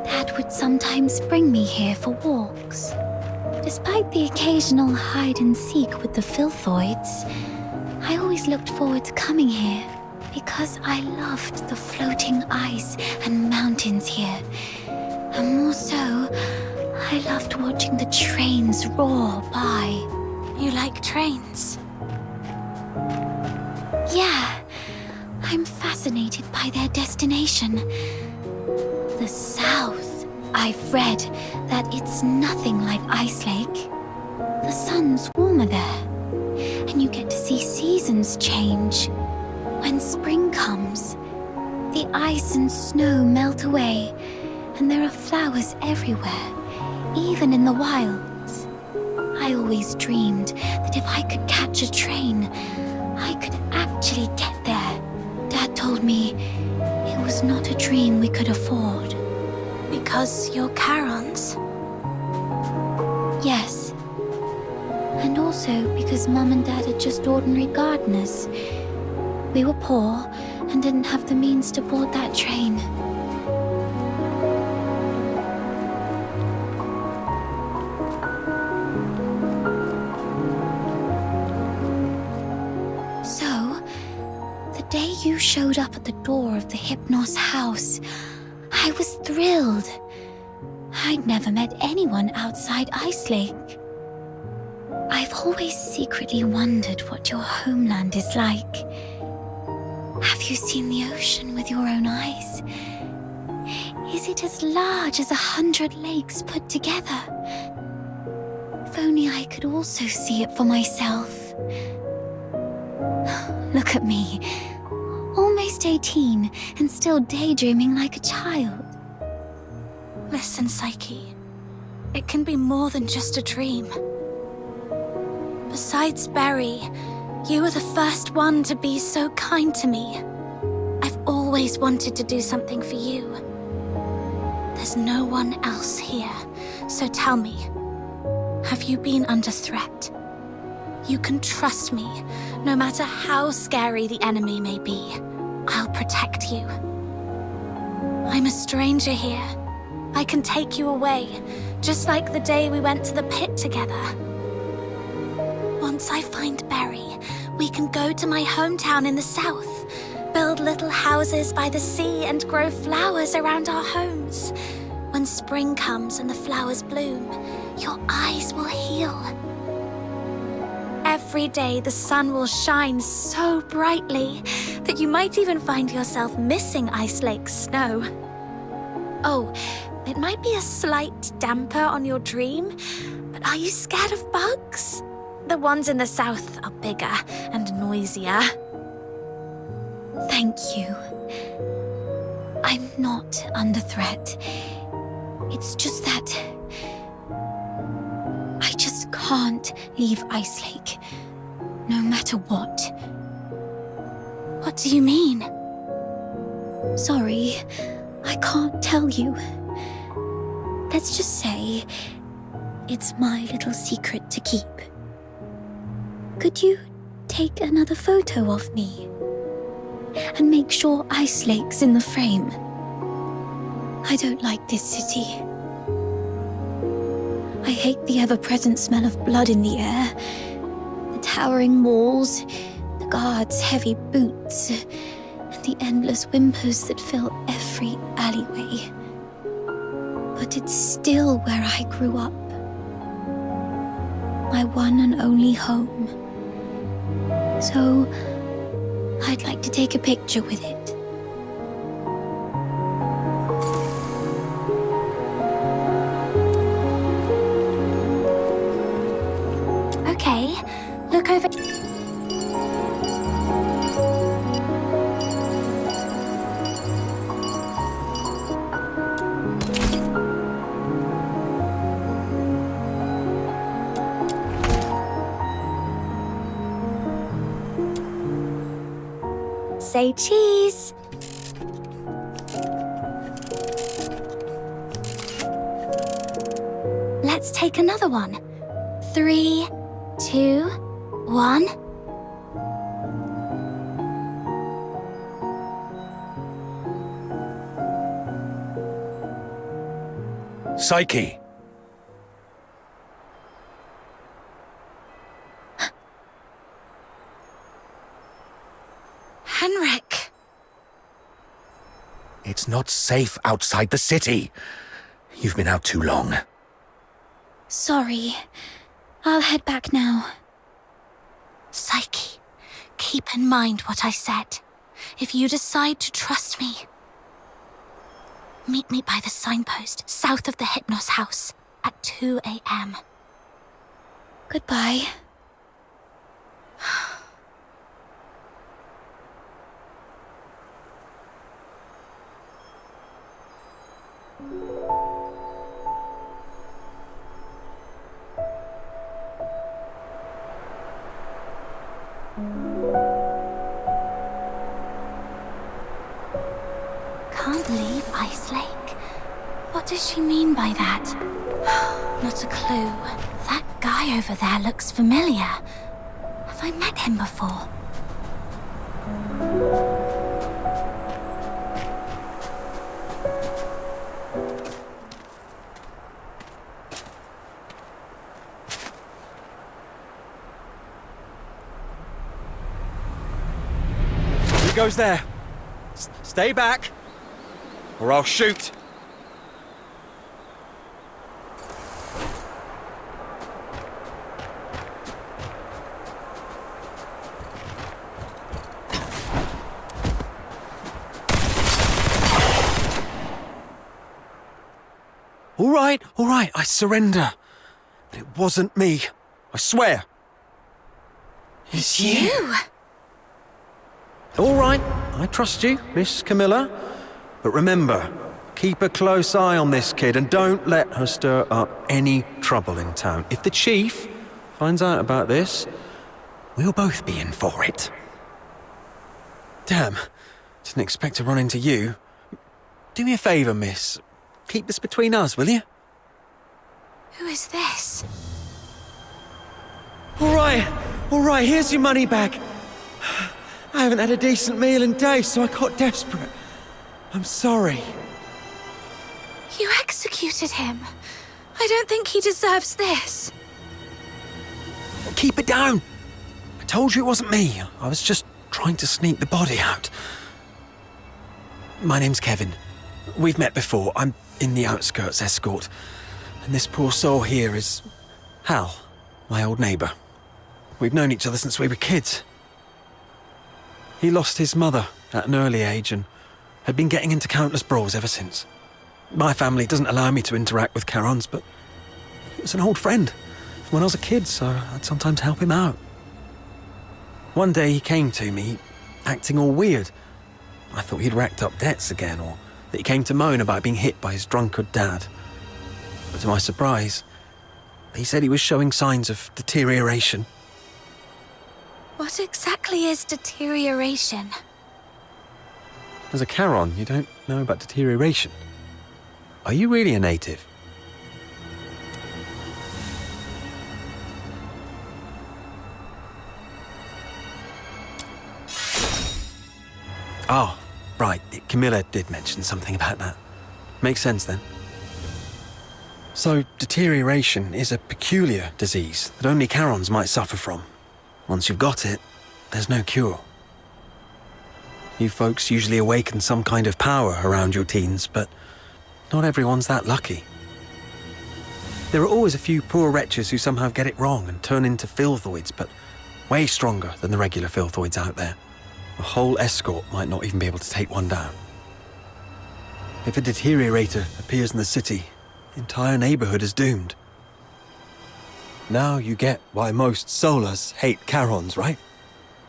Dad would sometimes bring me here for walks. Despite the occasional hide and seek with the Filthoids, I always looked forward to coming here because I loved the floating ice and mountains here. And more so, I loved watching the trains roar by. You like trains? Yeah, I'm fascinated by their destination. The South. I've read that it's nothing like Ice Lake. The sun's warmer there, and you get to see seasons change. When spring comes, the ice and snow melt away, and there are flowers everywhere, even in the wilds. I always dreamed that if I could catch a train, I could actually get there. Dad told me it was not a dream we could afford. Because you're Charons? Yes. And also because Mum and Dad are just ordinary gardeners. We were poor and didn't have the means to board that train. So, the day you showed up at the door of the Hypnos house, I was thrilled. I'd never met anyone outside Ice Lake. I've always secretly wondered what your homeland is like. Have you seen the ocean with your own eyes? Is it as large as 100 lakes put together? If only I could also see it for myself. Look at me. Almost 18 and still daydreaming like a child. Listen, Psyche. It can be more than just a dream. Besides Berry, you were the first one to be so kind to me. I've always wanted to do something for you. There's no one else here, so tell me, have you been under threat? You can trust me, no matter how scary the enemy may be. I'll protect you. I'm a stranger here. I can take you away, just like the day we went to the pit together. Once I find Berry, we can go to my hometown in the south, build little houses by the sea and grow flowers around our homes. When spring comes and the flowers bloom, your eyes will heal. Every day the sun will shine so brightly that you might even find yourself missing Ice Lake's snow. Oh, it might be a slight damper on your dream, but are you scared of bugs? The ones in the south are bigger and noisier. Thank you. I'm not under threat. It's just that I just can't leave Ice Lake, no matter what. What do you mean? Sorry, I can't tell you. Let's just say it's my little secret to keep. Could you take another photo of me? And make sure Ice Lake's in the frame. I don't like this city. I hate the ever-present smell of blood in the air, the towering walls, the guards' heavy boots, and the endless whimpers that fill every alleyway. But it's still where I grew up. My one and only home. So, I'd like to take a picture with it. Okay, look over... Say cheese! Let's take another one. 3, 2, 1. Psyche! Henrik! It's not safe outside the city. You've been out too long. Sorry. I'll head back now. Psyche, keep in mind what I said. If you decide to trust me, meet me by the signpost south of the Hypnos house at 2 a.m. Goodbye. Can't leave Ice Lake. What does she mean by that? Not a clue. That guy over there looks familiar. Have I met him before? He goes there. Stay back, or I'll shoot. All right, I surrender. But it wasn't me. I swear. It's you. All right, I trust you, Miss Camilla. But remember, keep a close eye on this kid and don't let her stir up any trouble in town. If the chief finds out about this, we'll both be in for it. Damn, didn't expect to run into you. Do me a favour, miss. Keep this between us, will you? Who is this? All right, here's your money back. I haven't had a decent meal in days, so I got desperate. I'm sorry. You executed him. I don't think he deserves this. Keep it down. I told you it wasn't me. I was just trying to sneak the body out. My name's Kevin. We've met before. I'm in the outskirts escort. And this poor soul here is Hal, my old neighbour. We've known each other since we were kids. He lost his mother at an early age and had been getting into countless brawls ever since. My family doesn't allow me to interact with Charons, but he was an old friend from when I was a kid, so I'd sometimes help him out. One day he came to me, acting all weird. I thought he'd racked up debts again, or that he came to moan about being hit by his drunkard dad. But to my surprise, he said he was showing signs of deterioration. What exactly is deterioration? As a Charon, you don't know about deterioration. Are you really a native? Oh, right. Camilla did mention something about that. Makes sense then. So, deterioration is a peculiar disease that only Charons might suffer from. Once you've got it, there's no cure. You folks usually awaken some kind of power around your teens, but not everyone's that lucky. There are always a few poor wretches who somehow get it wrong and turn into filthoids, but way stronger than the regular filthoids out there. A whole escort might not even be able to take one down. If a deteriorator appears in the city, the entire neighborhood is doomed. Now you get why most Solars hate Charons, right?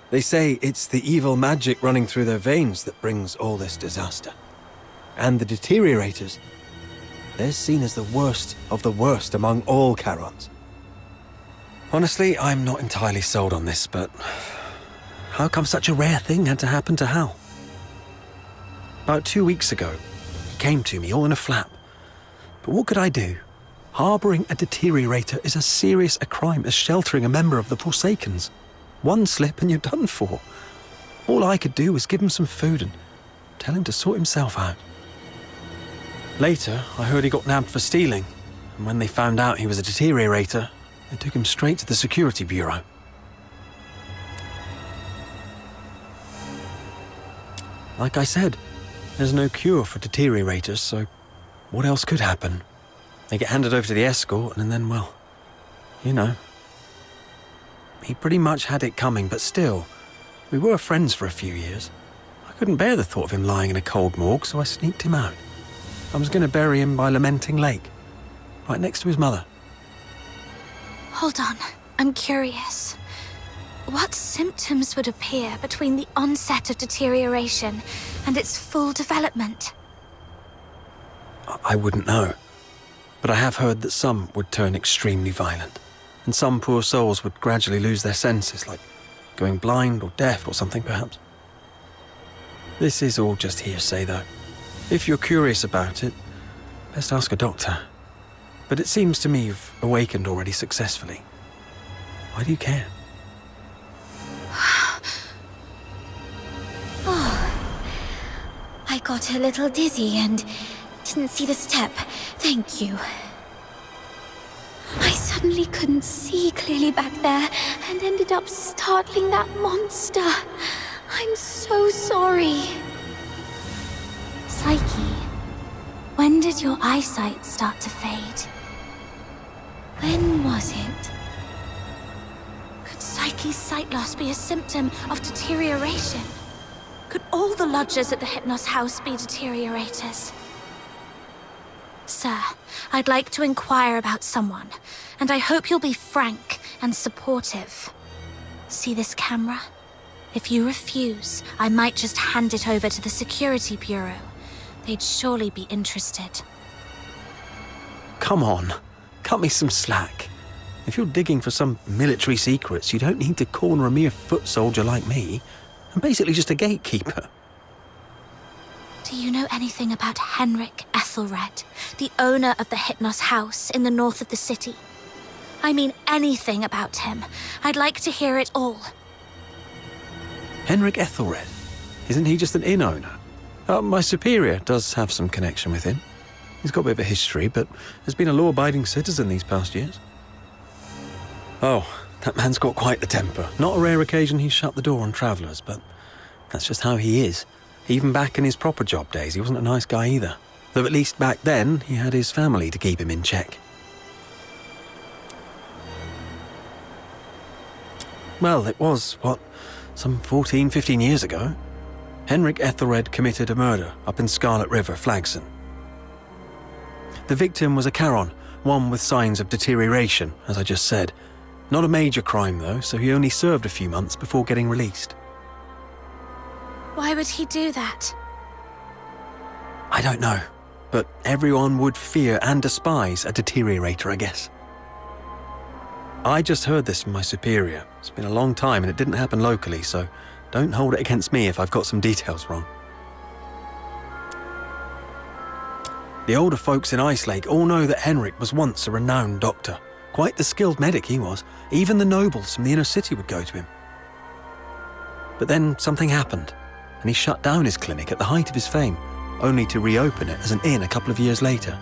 They say it's the evil magic running through their veins that brings all this disaster. And the deteriorators, they're seen as the worst of the worst among all Charons. Honestly, I'm not entirely sold on this, but how come such a rare thing had to happen to Hal? About 2 weeks ago, he came to me all in a flap. But what could I do? Harboring a deteriorator is as serious a crime as sheltering a member of the Forsakens. One slip and you're done for. All I could do was give him some food and tell him to sort himself out. Later, I heard he got nabbed for stealing, and when they found out he was a deteriorator, they took him straight to the security bureau. Like I said, there's no cure for deteriorators, so what else could happen? They get handed over to the escort, and then, well, you know. he pretty much had it coming, but still, we were friends for a few years. I couldn't bear the thought of him lying in a cold morgue, so I sneaked him out. I was going to bury him by Lamenting Lake, right next to his mother. Hold on, I'm curious. What symptoms would appear between the onset of deterioration and its full development? I wouldn't know, but I have heard that some would turn extremely violent, and some poor souls would gradually lose their senses, like going blind or deaf or something perhaps. This is all just hearsay though. If you're curious about it, best ask a doctor. But it seems to me you've awakened already successfully. Why do you care? I got a little dizzy and didn't see the step. Thank you. I suddenly couldn't see clearly back there and ended up startling that monster. I'm so sorry. Psyche, when did your eyesight start to fade? When was it? Could Psyche's sight loss be a symptom of deterioration? Could all the lodgers at the Hypnos house be deteriorators? Sir, I'd like to inquire about someone, and I hope you'll be frank and supportive. See this camera? If you refuse, I might just hand it over to the Security Bureau. They'd surely be interested. Come on, cut me some slack. If you're digging for some military secrets, you don't need to corner a mere foot soldier like me. I'm basically just a gatekeeper. Do you know anything about Henrik Ethelred, the owner of the Hypnos house in the north of the city? I mean anything about him. I'd like to hear it all. Henrik Ethelred? Isn't he just an inn owner? My superior does have some connection with him. He's got a bit of a history, but has been a law-abiding citizen these past years. Oh, that man's got quite the temper. Not a rare occasion he's shut the door on travellers, but that's just how he is. Even back in his proper job days, he wasn't a nice guy either. Though at least back then, he had his family to keep him in check. Well, it was, some 14, 15 years ago. Henrik Ethelred committed a murder up in Scarlet River, Flagson. The victim was a Charon, one with signs of deterioration, as I just said. Not a major crime, though, so he only served a few months before getting released. Why would he do that? I don't know, but everyone would fear and despise a deteriorator, I guess. I just heard this from my superior. It's been a long time and it didn't happen locally, so don't hold it against me if I've got some details wrong. The older folks in Ice Lake all know that Henrik was once a renowned doctor. Quite the skilled medic he was. Even the nobles from the inner city would go to him. But then something happened, and he shut down his clinic at the height of his fame, only to reopen it as an inn a couple of years later.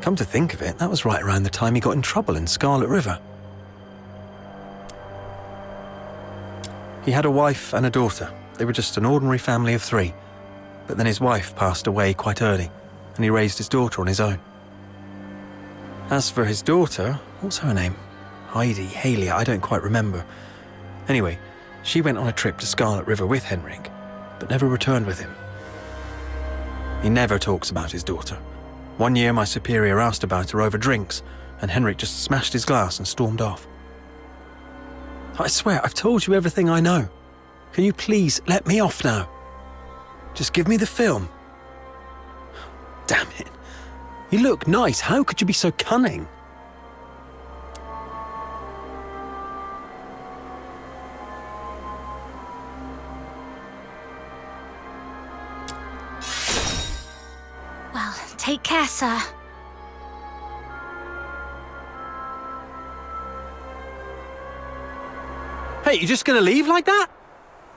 Come to think of it, that was right around the time he got in trouble in Scarlet River. He had a wife and a daughter. They were just an ordinary family of 3. But then his wife passed away quite early, and he raised his daughter on his own. As for his daughter, what's her name? Heidi, Haley, I don't quite remember. Anyway, she went on a trip to Scarlet River with Henrik, but never returned with him. He never talks about his daughter. One year my superior asked about her over drinks, and Henrik just smashed his glass and stormed off. I swear, I've told you everything I know. Can you please let me off now? Just give me the film. Damn it. You look nice. How could you be so cunning? Well, take care, sir. Hey, you just gonna leave like that?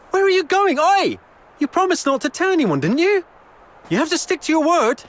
Where are you going? Oi! You promised not to tell anyone, didn't you? You have to stick to your word.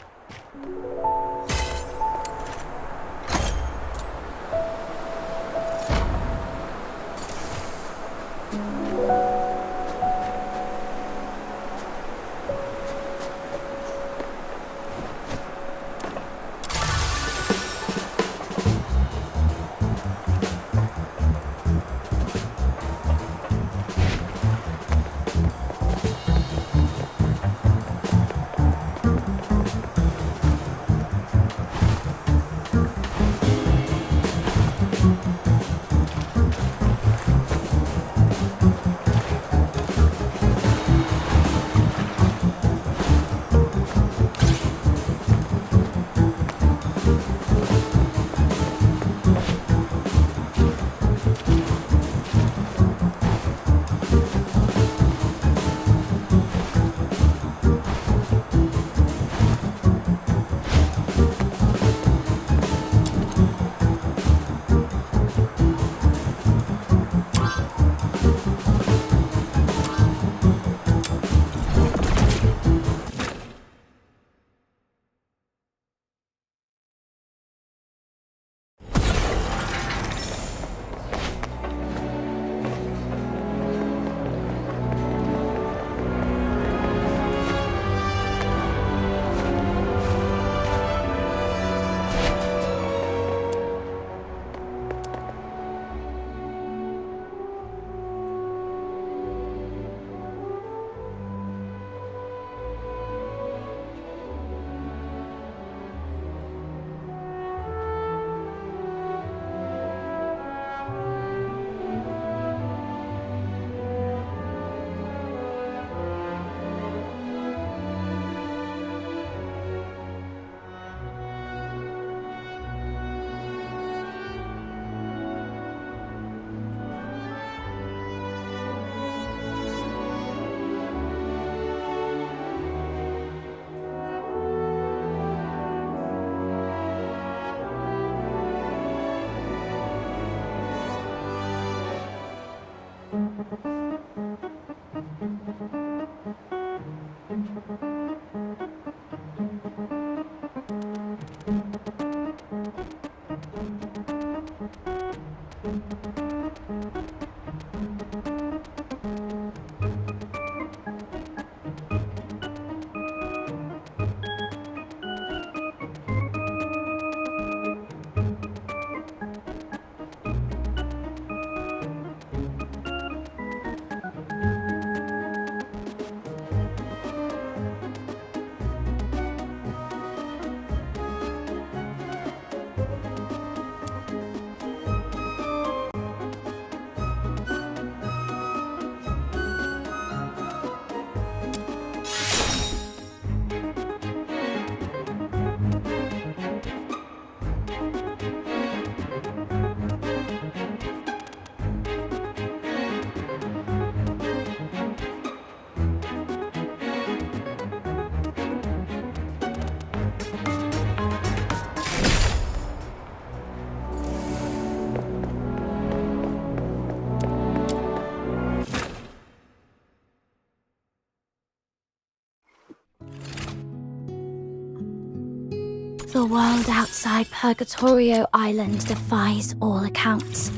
The world outside Purgatorio Island defies all accounts.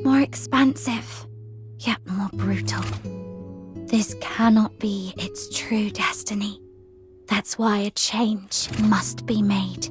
More expansive, yet more brutal. This cannot be its true destiny. That's why a change must be made.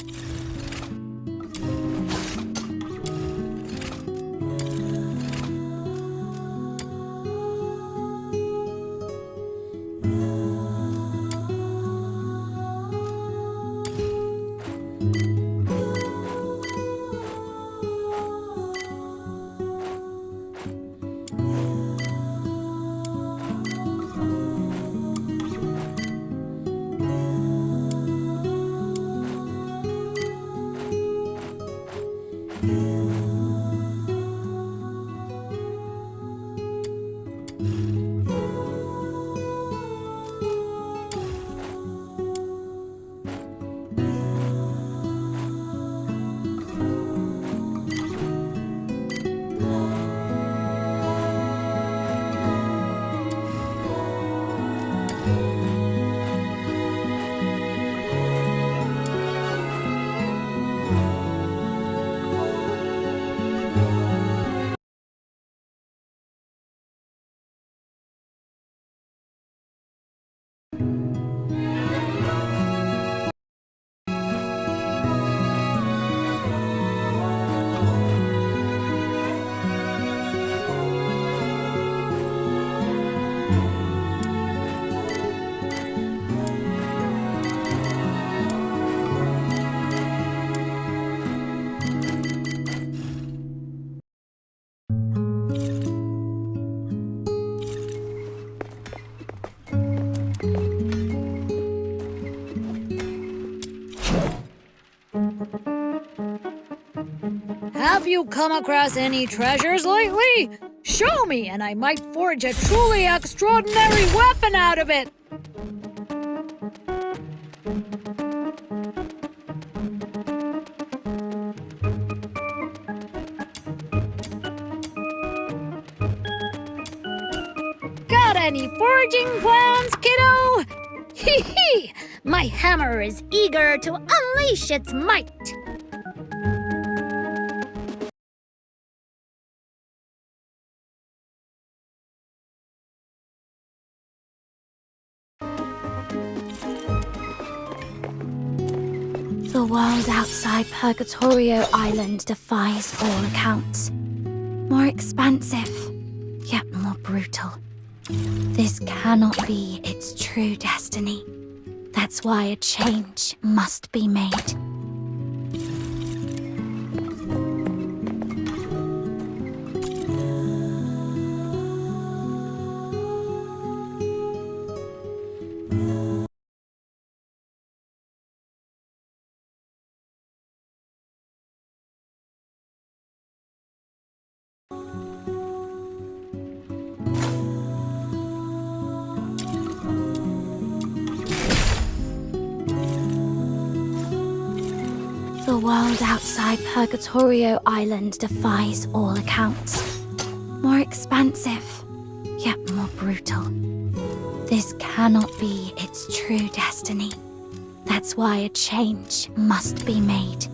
Have you come across any treasures lately? Show me, and I might forge a truly extraordinary weapon out of it! Got any forging plans, kiddo? Hee hee! My hammer is eager to unleash its might! The world outside Purgatorio Island defies all accounts. More expansive, yet more brutal. This cannot be its true destiny. That's why a change must be made. The world outside Purgatorio Island defies all accounts. More expansive, yet more brutal. This cannot be its true destiny. That's why a change must be made.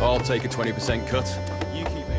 I'll take a 20% cut. You keep it.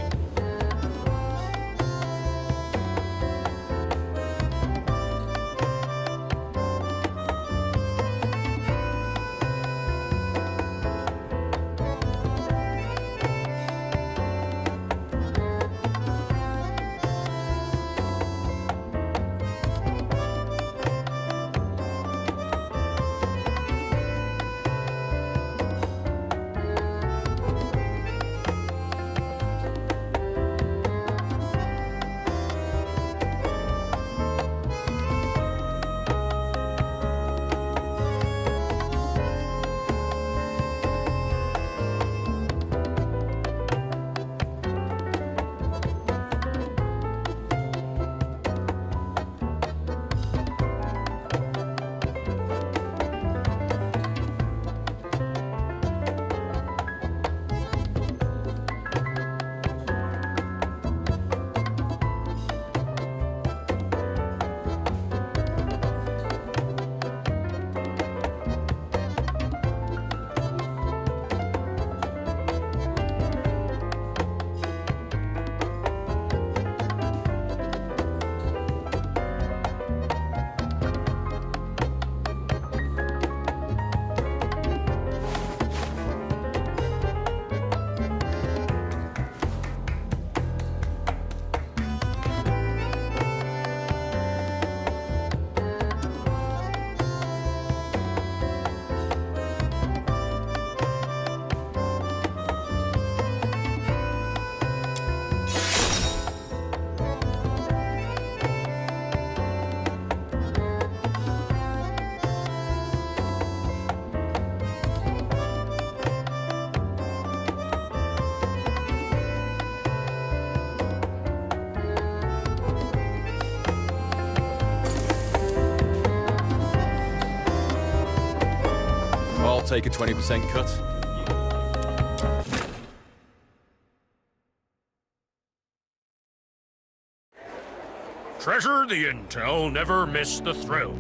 I'll take a 20% cut. Treasure the intel, never miss the thrill.